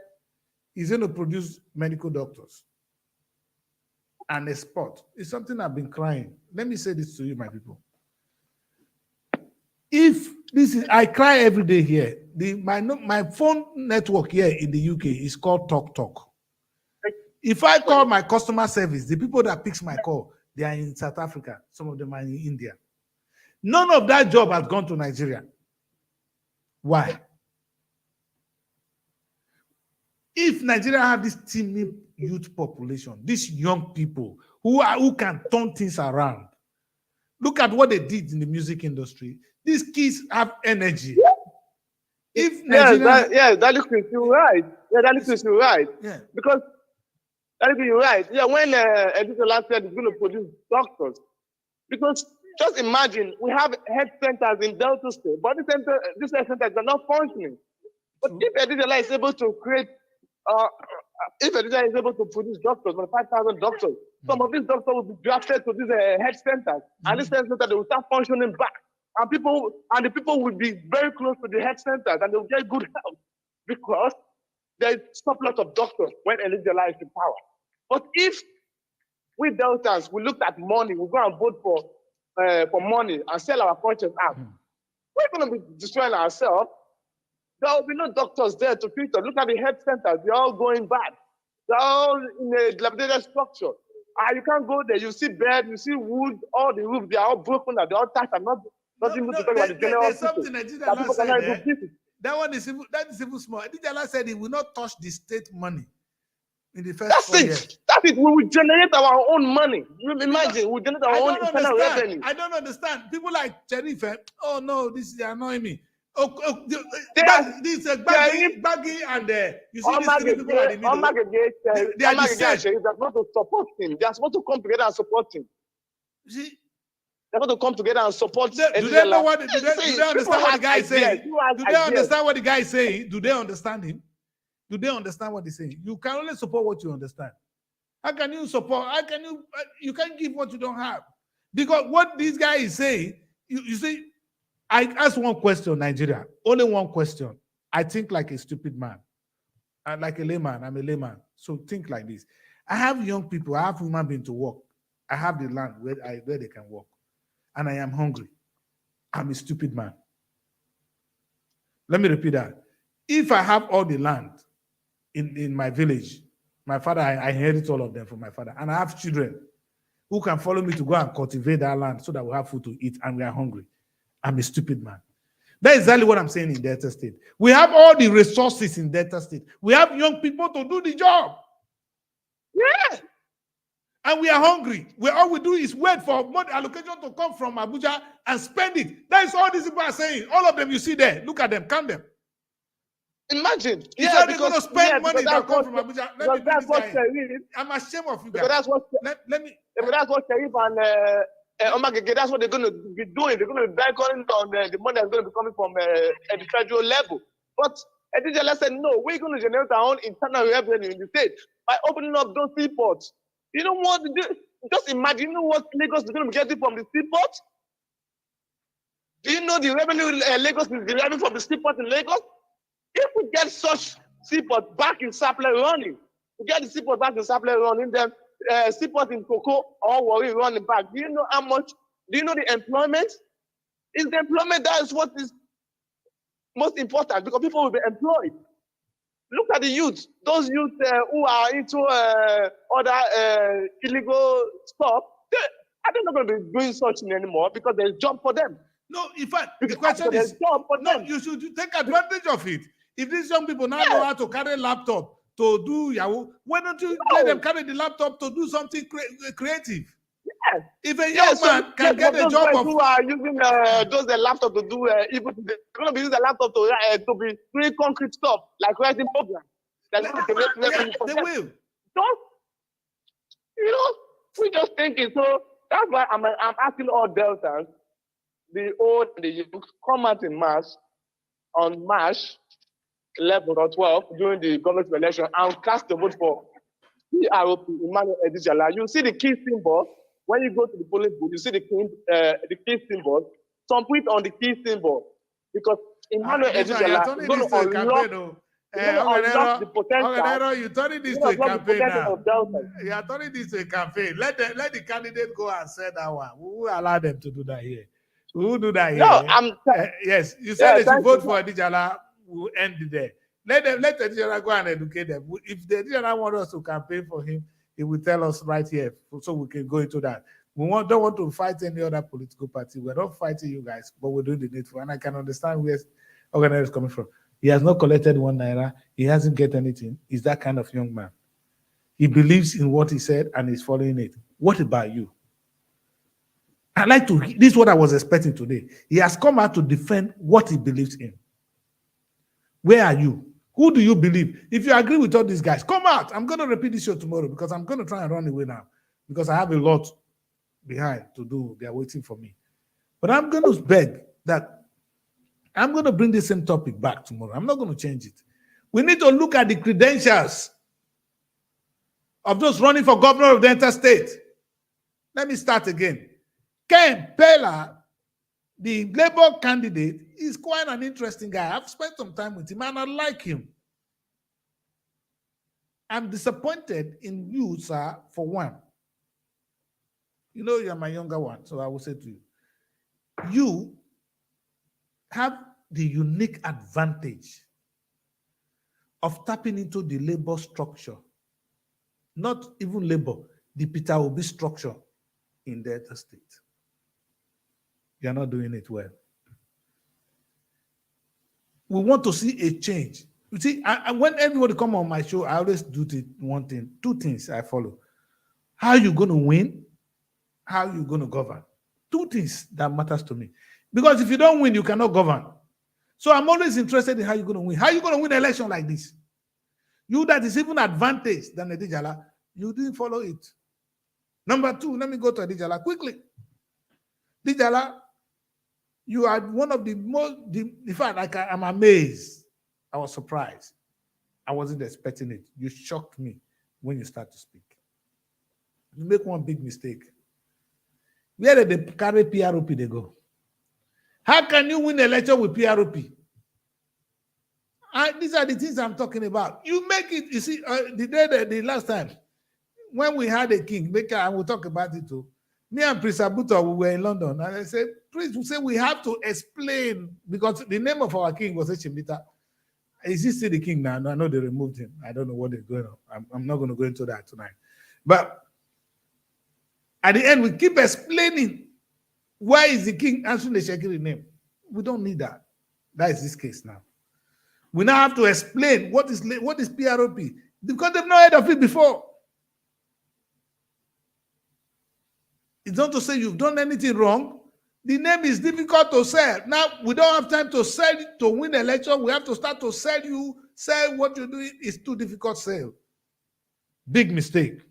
he's going to produce medical doctors. And a spot. It's something I've been crying. Let me say this to you, my people. If this is, I cry every day here. My phone network here in the UK is called TalkTalk. If I call my customer service, the people that picks my call, they are in South Africa. Some of them are in India. None of that job has gone to Nigeria. Why? If Nigeria have this teeming youth population, these young people who can turn things around, look at what they did in the music industry. These kids have energy. If Nigeria, that looks you right. Yeah, that looks you right. Yeah, because that looks you right. Yeah, when Edith last said he's going to produce doctors, because Just imagine we have health centers in Delta State, but these health centers are not functioning. But if Edijala is able to create, if Edijala is able to produce doctors, 5,000 doctors, some of these doctors will be drafted to these health centers, and these health centers they will start functioning back, and the people will be very close to the health centers, and they will get good health because there's surplus of doctors when Edijala is in power. But if we Deltans, we looked at money, we go and vote for money and sell our conscience out, we're going to be destroying ourselves. There will be no doctors there to treat us. Look at the health centers, they're all going bad. They're all in a dilapidated structure. You can't go there, you see bed, you see wood, all the roofs, they are all broken, they're all tight, and not even to talk about the general there's something Edijala said there. That is even small. Edijala said he will not touch the state money in the first 4 years. That's it. We will generate our own money. You imagine, we generate our own internal revenue. I don't understand. People like Cherif, oh no, this is annoying me. This Baggy and you see these three people at the middle. They are the same. They're supposed to support him. They are supposed to come together and support him. See? They're going to come together and support. Do they know what? Do they understand what the guy is saying? Do they understand what the guy is saying? Do they understand him? Do they understand what he's saying? You can only support what you understand. How can you support? How can you? You can't give what you don't have. Because what this guy is saying, you see, I asked one question, Nigeria. Only one question. I think like a stupid man. I'm like a layman. I'm a layman. So think like this. I have young people. I have human beings to work. I have the land where they can work. And I am hungry. I'm a stupid man. Let me repeat that. If I have all the land in my village, my father, I inherit all of them from my father, and I have children who can follow me to go and cultivate that land so that we have food to eat and we are hungry. I'm a stupid man. That is exactly what I'm saying in Delta State. We have all the resources in Delta State. We have young people to do the job. Yeah. And we are hungry. All we do is wait for money allocation to come from Abuja and spend it. That is all these people are saying. All of them you see there. Look at them. Count them. Imagine. They're going to spend money that comes from Abuja. That's what I'm ashamed of you guys. That's what Sharif and Omagege, that's what they're going to be doing. They're going to be banking on the money that's going to be coming from the federal level. But Edijala said, no, we're going to generate our own internal revenue in the state by opening up those seaports. You know what? Just imagine, you know what Lagos is going to be getting from the seaport? Do you know the revenue Lagos is deriving from the seaport in Lagos? If we get such seaport back in Sapele running, we get the seaport back in Sapele running, then seaport in Koko or Warri running back. Do you know how much? Do you know the employment? Is the employment that is what is most important because people will be employed. Look at the youth. Those youth who are into other illegal stuff, they're not going to be doing such thing anymore because there's job for them. No, in fact, the question is, you should take advantage of it. If these young people now know how to carry a laptop to do Yahoo, why don't you let them carry the laptop to do something creative? Yes. If a young man can get a job of... who are using those laptop to do, even they're going to be using the laptop to be doing concrete stuff, like writing programs. They will. Don't, you know, we're just thinking. So that's why I'm asking all Deltans, the old and the young, come out in mass on March 11 or 12 during the government election and cast the vote for PROP, Emmanuel Edijala. You see the key symbol. When you go to the polling booth, you see the key symbol. Some put on the key symbol because Emmanuel Edijala is going to unlock the potential. You're turning this to a campaign now. You are turning this to a campaign. Let the candidate go and say that one. We will allow them to do that here. We will do that here. No, yes, you said they should vote for Edijala. We'll end it there. Let Edijala go and educate them. If the Edijala want us to campaign for him, he will tell us right here so we can go into that. We don't want to fight any other political party. We're not fighting you guys, but we're doing the needful. And I can understand where organizer is coming from. He has not collected 1 naira. He hasn't get anything. He's that kind of young man. He believes in what he said and he's following it. What about you? This is what I was expecting today. He has come out to defend what he believes in. Where are you? Who do you believe? If you agree with all these guys, come out. I'm going to repeat this show tomorrow because I'm going to try and run away now because I have a lot behind to do. They're waiting for me. But I'm going to beg that I'm going to bring the same topic back tomorrow. I'm not going to change it. We need to look at the credentials of those running for governor of the entire state. Let me start again. Ken Pela, the Labour candidate, is quite an interesting guy. I've spent some time with him and I like him. I'm disappointed in you, sir, for one. You know you're my younger one, so I will say to you, you have the unique advantage of tapping into the labor structure, not even labor, the Peter Obi structure in the Delta State. You're not doing it well. We want to see a change. You see, when everybody come on my show, I always do one thing, two things I follow. How are you going to win? How are you going to govern? Two things that matters to me. Because if you don't win, you cannot govern. So I'm always interested in how you're going to win. How are you going to win an election like this? You that is even advantaged than Adijala, you didn't follow it. Number two, let me go to Adijala quickly. Adijala, you are one of the most, in fact, like I'm amazed. I was surprised. I wasn't expecting it. You shocked me when you start to speak. You make one big mistake. Where did they carry PROP they go? How can you win an election with PROP? These are the things I'm talking about. You make it, you see, the last time, when we had a king, I will talk about it too. Me and Prince Abuto, we were in London, and I said, Prince, we say we have to explain, because the name of our king was Echimita. Is he still the king now? No, I know they removed him. I don't know what is going on. I'm not going to go into that tonight. But at the end, we keep explaining why is the king answering the Shekiri name. We don't need that. That is this case now. We now have to explain what is PROP, because they've not heard of it before. It's not to say you've done anything wrong. The name is difficult to sell. Now, we don't have time to sell it to win election. We have to start to sell what you're doing is too difficult to sell. Big mistake.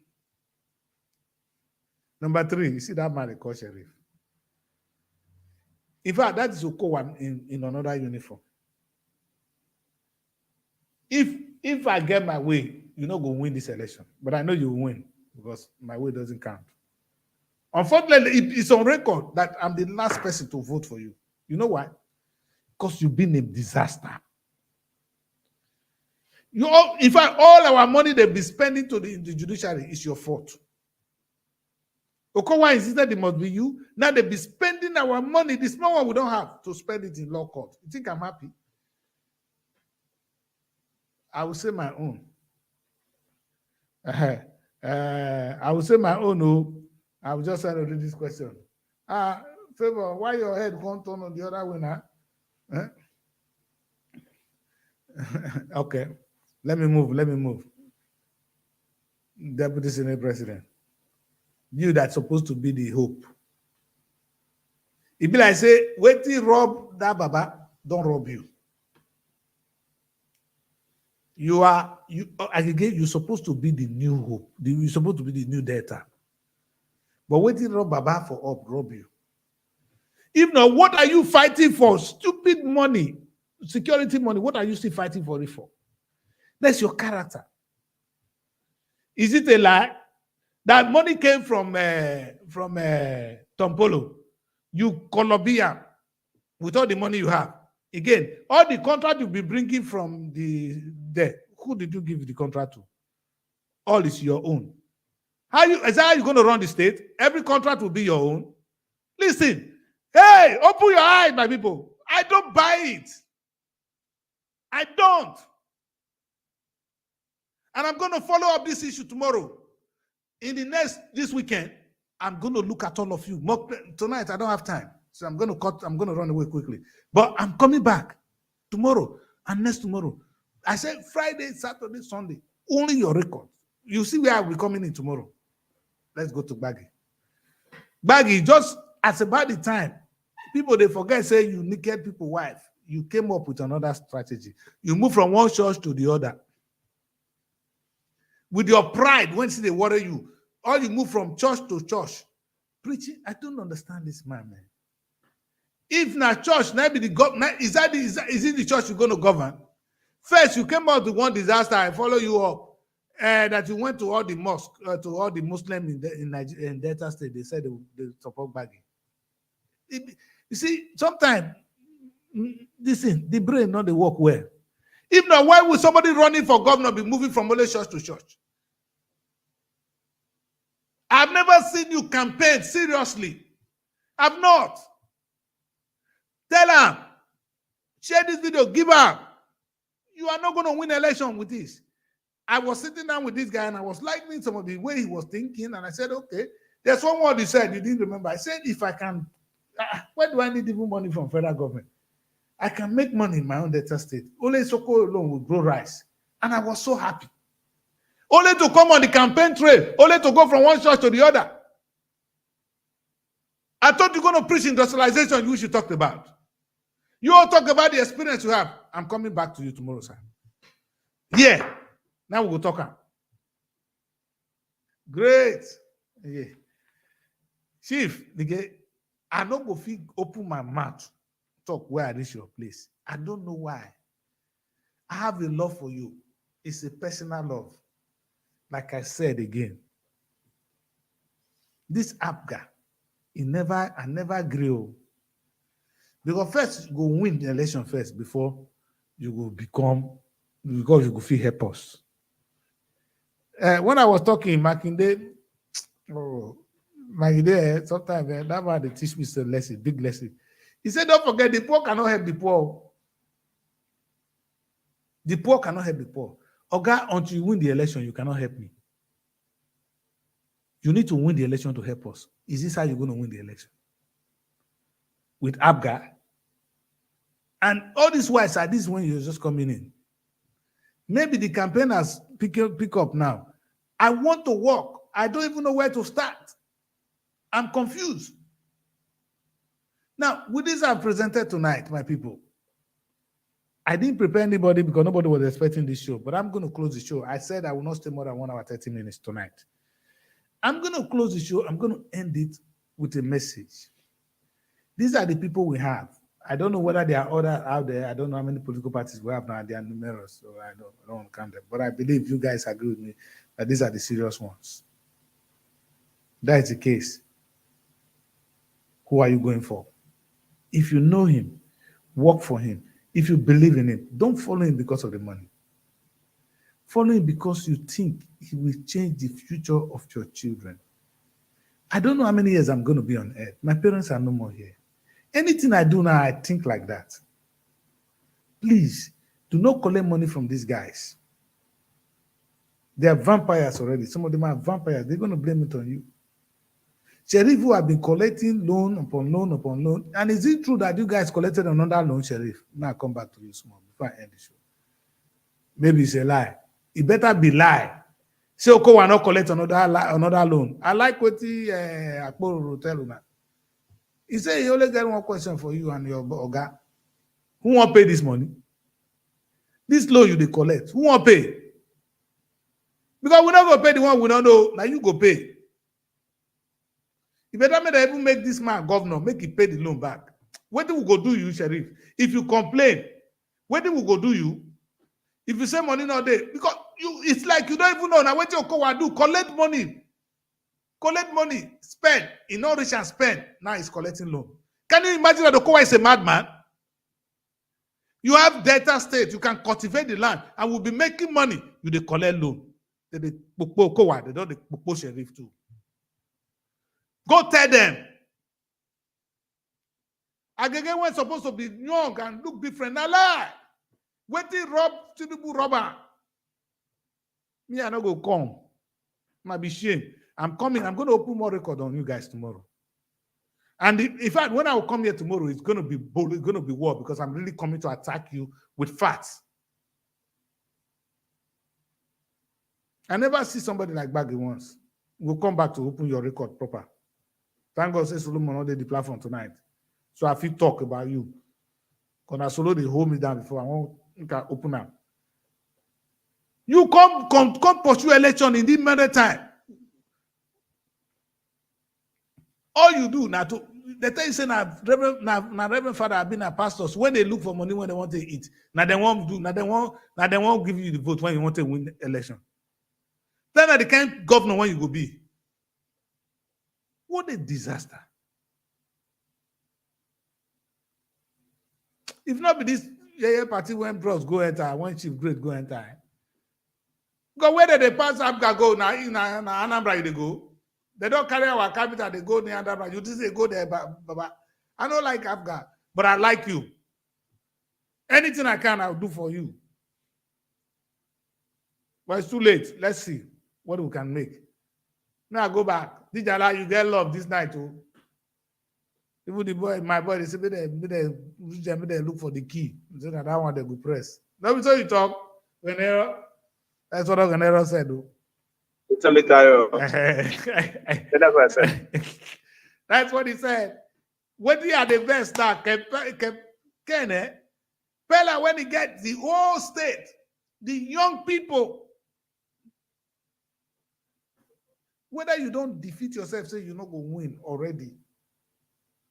Number three, you see that man called Sheriff. In fact, that is Okowa in another uniform. If I get my way, you're not going to win this election. But I know you will win because my way doesn't count. Unfortunately, it's on record that I'm the last person to vote for you. You know why? Because you've been a disaster. In fact, all our money they've been spending in the judiciary is your fault. Okowa insisted it must be you. Now they've been spending our money, the small one we don't have, to spend it in law court. You think I'm happy? I will say my own. I will say my own. Oh, I will just try to read this question. Favor, why your head won't turn on the other way now? Okay, let me move. Deputy Senate President, you that's supposed to be the hope. It be like say, wait till rob that baba, don't rob you. You're supposed to be the new hope. You're supposed to be the new data. But waiting rob Baba for rob you. If not, what are you fighting for? Stupid money, security money. What are you still fighting for it for? That's your character. Is it a lie? That money came from Tompolo. You Colombian with all the money you have. Again, all the contract you'll be bringing from there. Who did you give the contract to? All is your own. Is that how you're going to run the state? Every contract will be your own. Listen, hey, open your eyes, my people. I don't buy it. I don't. And I'm going to follow up this issue tomorrow. This weekend, I'm going to look at all of you. Tonight, I don't have time. So I'm going to run away quickly. But I'm coming back tomorrow and next tomorrow. I said Friday, Saturday, Sunday. Only your record. You see where we're coming in tomorrow. Let's go to Baggy. Baggy, just as about the time, people, they forget, say you naked people wife. You came up with another strategy. You move from one church to the other. With your pride, when they worry you, or you move from church to church. Preaching, I don't understand this man. If na church, now be the government, is it the church you're going to govern? First, you came out to one disaster. I follow you up. That you went to all the mosques, to all the Muslims in Nigeria, in Delta State. They said they support bagging. You see, sometimes the brain not they work well. If not, why would somebody running for governor be moving from only church to church? I've never seen you campaign seriously. I've not. Tell him, share this video, give up. You are not going to win election with this. I was sitting down with this guy and I was liking some of the way he was thinking. And I said, okay, there's one word he said, you didn't remember. I said, if I can, where do I need even money from federal government? I can make money in my own Delta State. Only Soko alone will grow rice. And I was so happy. Only to come on the campaign trail, only to go from one church to the other. I thought you're going to preach industrialization, which you talked about. You all talk about the experience you have. I'm coming back to you tomorrow, sir. Yeah. Now we will talk. Great. Yeah. Chief, I don't go open my mouth, talk where I reach your place. I don't know why. I have a love for you. It's a personal love. Like I said again, this APGA, I never grew. Because first, you go win the election first before you will become, because you will feel help us. When I was talking, Makinde, sometimes that man they teach me some lesson, big lesson. He said, don't forget, the poor cannot help the poor. The poor cannot help the poor. Oga, until you win the election, you cannot help me. You need to win the election to help us. Is this how you're going to win the election? With APGA? And all these whites are this when you're just coming in. Maybe the campaigners pick up now. I want to work. I don't even know where to start. I'm confused. Now, with this I've presented tonight, my people, I didn't prepare anybody because nobody was expecting this show, but I'm going to close the show. I said I will not stay more than 1 hour, 30 minutes tonight. I'm going to close the show. I'm going to end it with a message. These are the people we have. I don't know whether there are others out there. I don't know how many political parties we have now. They are numerous, so I don't want to count them. But I believe you guys agree with me that these are the serious ones. That is the case. Who are you going for? If you know him, work for him. If you believe in him, don't follow him because of the money. Follow him because you think he will change the future of your children. I don't know how many years I'm going to be on earth. My parents are no more here. Anything I do now, I think like that. Please, do not collect money from these guys. They are vampires already. Some of them are vampires. They're going to blame it on you. Sheriff, who have been collecting loan upon loan upon loan. And is it true that you guys collected another loan, Sheriff? Now I'll come back to you small before I end the show. Maybe it's a lie. It better be lie. Say, okay, we're not collect another loan. I like what Akporo will tell you now. He said he only got one question for you and your Oga. Who won't pay this money? This loan you they collect. Who won't pay? Because we're not going to pay the one we don't know. Now you go pay. You better even make this man governor, make him pay the loan back. What do we go do you, Sheriff? If you complain, what do we go do you? If you say money not there, because it's like you don't even know. Now what you do? Collect money, spend. In no rich and spend. Now he's collecting loan. Can you imagine that the Okowa is a madman? You have Delta State, you can cultivate the land and will be making money. You they collect loan. They Okowa, they don't the Sheriff too. Go tell them. Agege was supposed to be young and look different. Now lie. Waiting rob Tinubu robber. Me, I not go come. Might be shame. I'm coming. I'm going to open more record on you guys tomorrow. And in fact, when I will come here tomorrow, it's going to be bold. It's going to be war because I'm really coming to attack you with facts. I never see somebody like Baggy once. We'll come back to open your record proper. Thank God, say Solomon on the platform tonight. So I feel talk about you. Because I solo they hold me down before I want to open up. You come pursue election in this matter time. All you do now, they tell you say Reverend Father have been a pastors when they look for money when they want to eat. Now they won't do. Now they won't give you the vote when you want to win the election. Then they can't governor when you go be. What a disaster! If not be this party when bros go enter, when chief great go enter. Because where did they pass Abga go now? In Anambra they go. They don't carry our capital. They go near Anambra. You just say go there, Baba. I don't like Abga, but I like you. Anything I can, I'll do for you. But it's too late. Let's see what we can make. Now go back. Dijala, you get love this night too. Even the boy, my boy, they say, they look for the key. So that one they go press. Let me tell you talk. That's what Gubernatorial said. It's a little. That's what I said. That's what he said. When he had the best that Pella, when he gets the whole state, the young people, whether you don't defeat yourself, say you're not going to win already.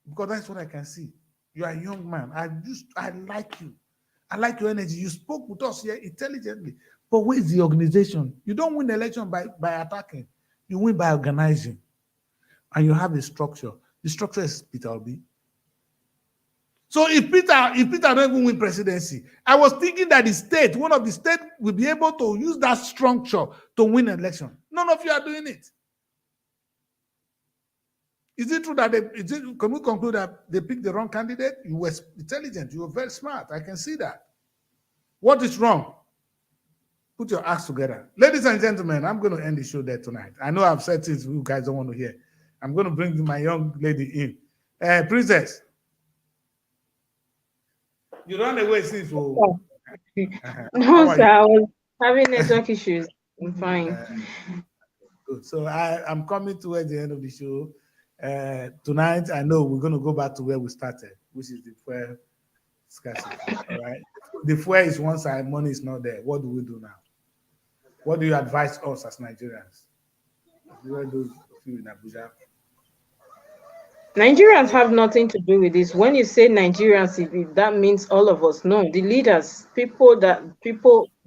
Because that's what I can see. You are a young man. I like you. I like your energy. You spoke with us here intelligently. But where is the organization? You don't win the election by attacking. You win by organizing. And you have a structure. The structure is Peter Obi. So if Peter don't even win presidency, I was thinking that one of the states will be able to use that structure to win an election. None of you are doing it. Is it true that can we conclude that they picked the wrong candidate? You were intelligent. You were very smart. I can see that. What is wrong? Put your acts together. Ladies and gentlemen, I'm going to end the show there tonight. I know I've said things you guys don't want to hear. I'm going to bring my young lady in. Princess, you run away since. No, sir, I was having network issues. I'm fine. Good. So I'm coming towards the end of the show. Tonight, I know we're going to go back to where we started, which is the fuel scarcity. All right. The fuel is one side, money is not there. What do we do now? What do you advise us as Nigerians? Those of you in Abuja. Nigerians have nothing to do with this. When you say Nigerians, if that means all of us. No, the leaders,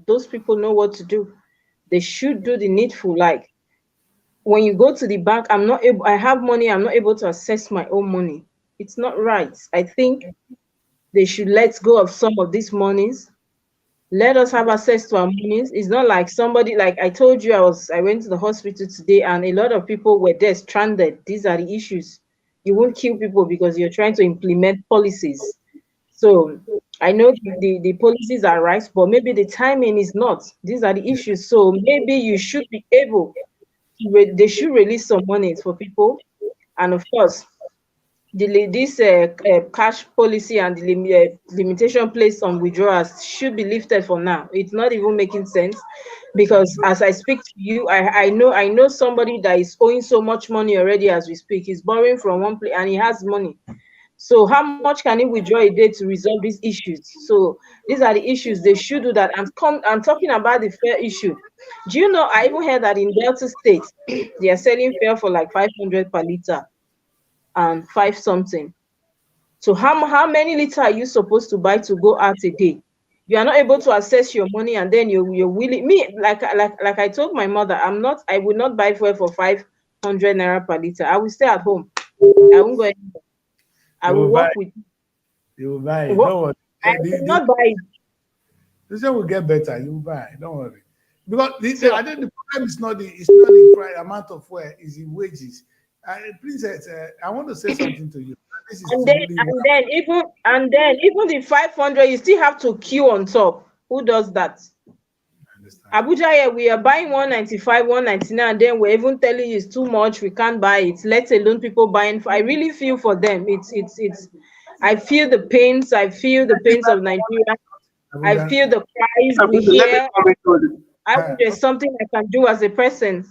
those people know what to do. They should do the needful. Like when you go to the bank, I have money, I'm not able to access my own money. It's not right. I think they should let go of some of these monies. Let us have access to our monies. It's not like somebody, like I told you, I went to the hospital today and a lot of people were there stranded. These are the issues. You won't kill people because you're trying to implement policies. So I know the policies are right, but maybe the timing is not. These are the issues. So maybe you should be able to, they should release some money for people. And of course, this cash policy and the limitation placed on withdrawals should be lifted for now. It's not even making sense because as I speak to you, I know somebody that is owing so much money already as we speak. He's borrowing from one place and he has money. So how much can he withdraw a day to resolve these issues? So these are the issues. They should do that. I'm talking about the fair issue. Do you know, I even heard that in Delta State, they are selling fair for like 500 per liter and 5 something. So how many liters are you supposed to buy to go out a day? You are not able to access your money, and then you're willing. Me, like I told my mother, I will not buy fuel for 500 naira per liter. I will stay at home. I won't go anywhere. I will work with you. Will buy it. Don't worry. I will not buy it. This will get better. You will buy. Don't worry. Because I think the problem is not the amount of fuel, it's the wages. Princess, I want to say something to you. And then even the 500, you still have to queue on top. Who does that? Abuja, here we are buying 195, 199, and then we're even telling you it's too much. We can't buy it. Let alone people buying. I really feel for them. It's. I feel the pains. I feel the pains of Nigeria. I feel the cries we hear. There's something I can do as a person.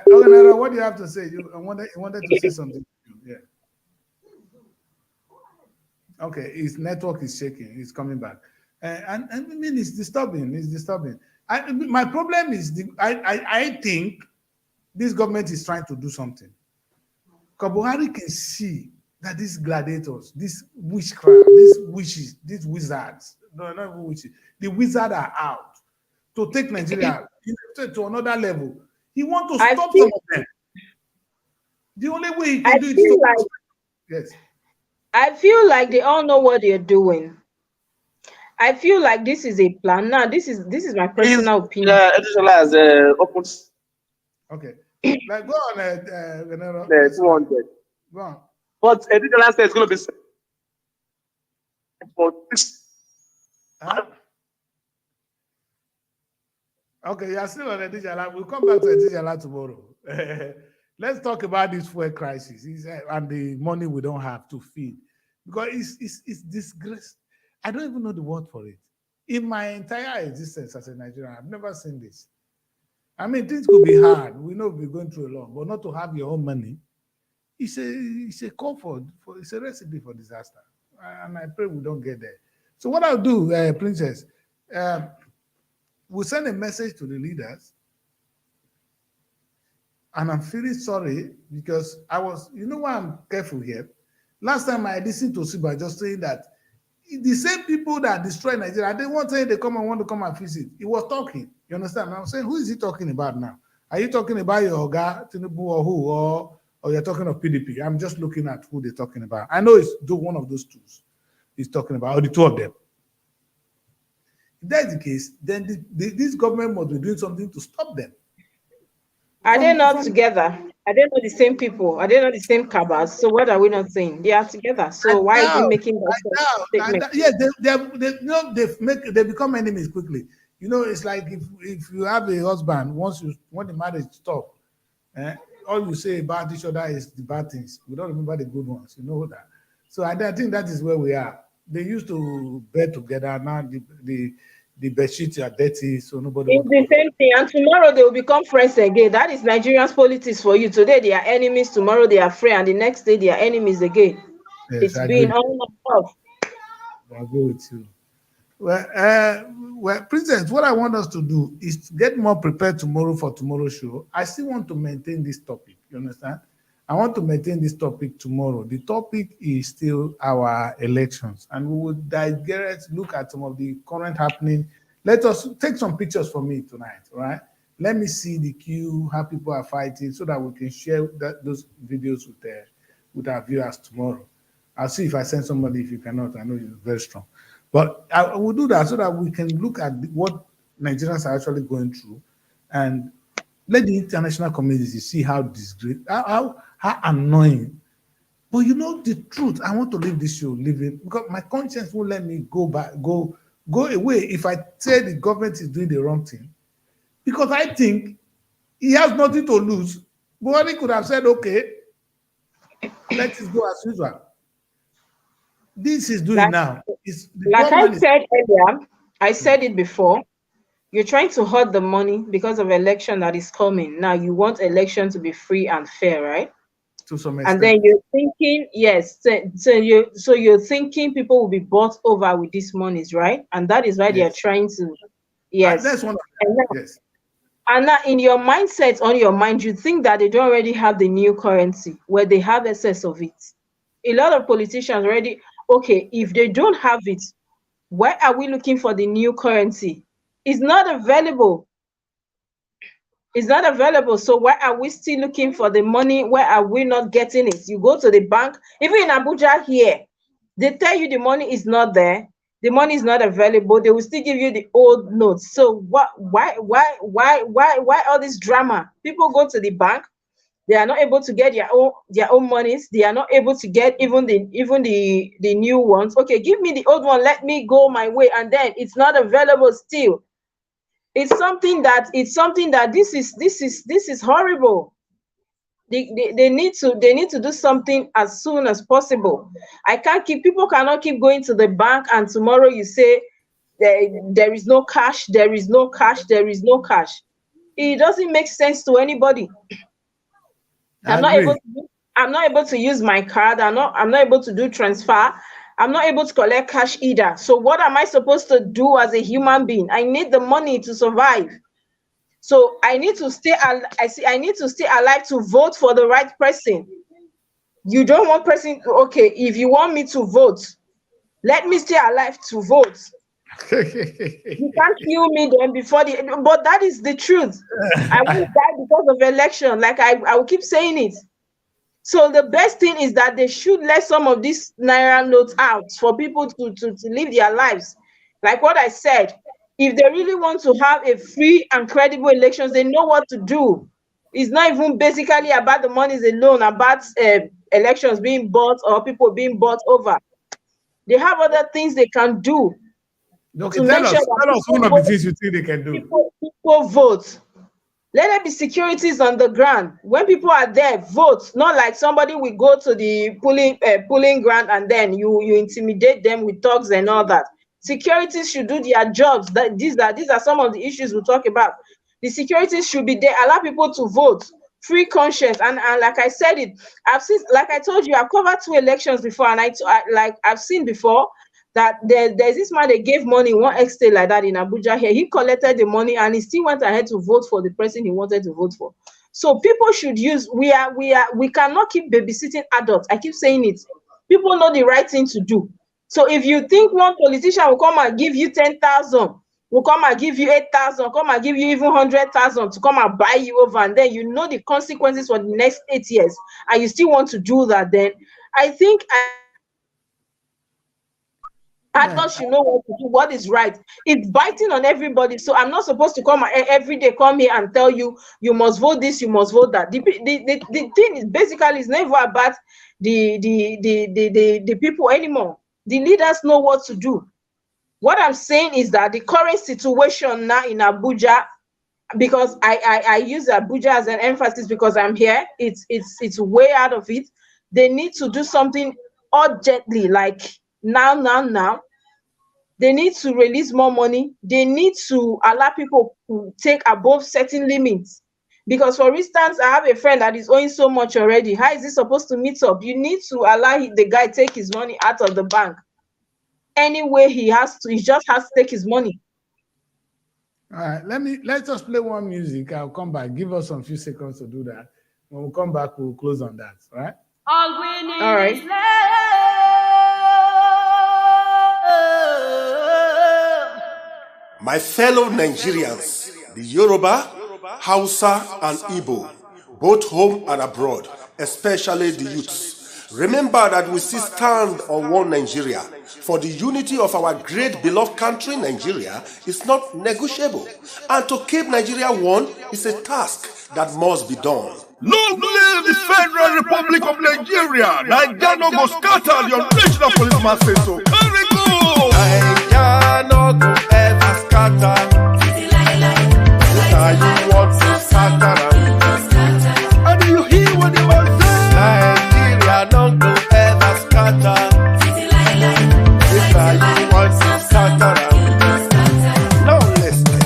Gubernatorial, what do you have to say? You wanted to say something. Yeah. Okay, his network is shaking. He's coming back. And I mean, it's disturbing. It's disturbing. My problem is, I think this government is trying to do something. Buhari can see that these gladiators, these witchcraft, these witches, these wizards, no, not even witches, the wizards are out to take Nigeria to another level. He wants to stop some of them. The only way he can do it is to... Yes. I feel like they all know what they're doing. I feel like this is a plan. Now, this is my personal opinion. Okay. Like, go on, Yeah, 200. Go on. But Edijola says it's going to be for this. Huh? Okay, you are still on Edijola. We'll come back to Edijola tomorrow. Let's talk about this fuel crisis and the money we don't have to feed, because it's disgrace. I don't even know the word for it. In my entire existence as a Nigerian, I've never seen this. I mean, things could be hard. We know we're going through a lot, but not to have your own money. It's a call for it's a recipe for disaster, and I pray we don't get there. So what I'll do, Princess, we'll send a message to the leaders, and I'm feeling sorry because you know why I'm careful here. Last time I listened to Siba just saying that the same people that destroy Nigeria, they won't say they want to come and visit. He was talking. You understand? I'm saying, who is he talking about now? Are you talking about your Oga, Tinubu, or who? Or you're talking of PDP? I'm just looking at who they're talking about. I know it's one of those two he's talking about, or the two of them. If that's the case, then this government must be doing something to stop them. Are they not together? Are they not the same people? Are they not the same cabals? So what are we not saying? They are together. So why is he making that statement? Yeah, they become enemies quickly. You know, it's like if you have a husband, when the marriage stops, all you say about each other is the bad things. We don't remember the good ones. You know that. So I think that is where we are. They used to bed together. Now the bed sheets are dirty, so nobody. It's the same thing, and tomorrow they will become friends again. That is Nigerians' politics for you. Today they are enemies, tomorrow they are friends, and the next day they are enemies again. Yes, it's been on and off. I agree with you. Well, Princess, what I want us to do is to get more prepared tomorrow for tomorrow's show. I still want to maintain this topic. You understand? I want to maintain this topic tomorrow. The topic is still our elections, and we will digress, look at some of the current happening. Let us take some pictures for me tonight, right? Let me see the queue, how people are fighting, so that we can share those videos with our viewers tomorrow. I'll see if I send somebody. If you cannot, I know you're very strong. But I will do that so that we can look at what Nigerians are actually going through, and let the international community see how disgrace, how annoying. But you know the truth. I want to leave this show living because my conscience won't let me go away if I say the government is doing the wrong thing. Because I think he has nothing to lose. Buhari could have said, okay, let it go as usual. This is doing now. Like I said earlier, I said it before. You're trying to hoard the money because of election that is coming. Now you want election to be free and fair, right? To some extent. And then you're thinking, yes, so you're thinking people will be bought over with these monies, right? And that is why they are trying to, yes. That's one of them. Yes. And now in your mindset, on your mind, you think that they don't already have the new currency where they have excess of it. A lot of politicians already, okay, if they don't have it, why are we looking for the new currency? It's not available. It's not available. So why are we still looking for the money? Why are we not getting it? You go to the bank, even in Abuja here, they tell you the money is not there. The money is not available. They will still give you the old notes. So why all this drama? People go to the bank, they are not able to get their own monies. They are not able to get even the new ones. Okay, give me the old one. Let me go my way, and then it's not available still. It's something that this is horrible. They need to do something as soon as possible. People cannot keep going to the bank and tomorrow you say there is no cash, there is no cash, there is no cash. It doesn't make sense to anybody. I'm not able to use my card. I'm not able to do transfer. I'm not able to collect cash either. So what am I supposed to do as a human being? I need the money to survive. So I need to stay alive to vote for the right person. You don't want person, okay, if you want me to vote, let me stay alive to vote. You can't kill me then before but that is the truth. I won't die because of election. Like I will keep saying it. So the best thing is that they should let some of these naira notes out for people to live their lives. Like what I said, if they really want to have a free and credible elections, they know what to do. It's not even basically about the monies alone, about elections being bought or people being bought over. They have other things they can do. Okay, to tell make sure us one of the things you think they can do. People vote. Let there be securities on the ground. When people are there, vote. Not like somebody will go to the polling ground and then you intimidate them with thugs and all that. Securities should do their jobs. These are some of the issues we talk about. The securities should be there. Allow people to vote. Free conscience. And like I said it, I've seen, like I told you, I've covered 2 elections before, and I've seen before that there's this man, they gave money, one estate like that in Abuja here. He collected the money and he still went ahead to vote for the person he wanted to vote for. So people should use, we cannot keep babysitting adults. I keep saying it. People know the right thing to do. So if you think one politician will come and give you 10,000, will come and give you 8,000, come and give you even 100,000 to come and buy you over, and then you know the consequences for the next 8 years, and you still want to do that, then I think adults should know what to do, what is right. It's biting on everybody. So I'm not supposed to come every day, come here and tell you, you must vote this, you must vote that. The thing is basically, it's never about the people anymore. The leaders know what to do. What I'm saying is that the current situation now in Abuja, because I use Abuja as an emphasis because I'm here, it's way out of it. They need to do something urgently, like now. They need to release more money. They need to allow people to take above certain limits. Because for instance, I have a friend that is owing so much already. How is he supposed to meet up? You need to allow the guy take his money out of the bank. Anyway, he just has to take his money. All right, let's just play one music. I'll come back. Give us some few seconds to do that. When we come back, we'll close on that. All right? All we need All right. is love. My fellow Nigerians, the Yoruba, Hausa, and Igbo, both home and abroad, especially the youths, remember that we still stand on one Nigeria. For the unity of our great beloved country, Nigeria, is not negotiable. And to keep Nigeria one is a task that must be done. Long live the Federal Republic of Nigeria! Nigeria no go scatter, your national policeman says so. Carry go! Nigeria no go ever scatter. Now you want to scatter. And do you hear what they want to say? Nigeria no go ever scatter. Now you want to scatter. Now listen.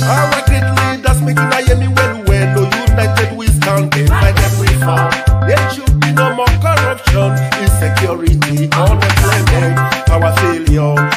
Our great leaders making Miami well. No united we stand behind every farm. There should be no more corruption, insecurity, unemployment, our failure.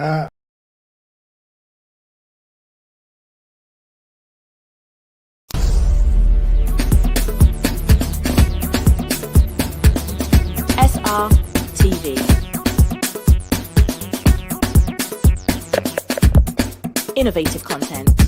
SR TV. Innovative content.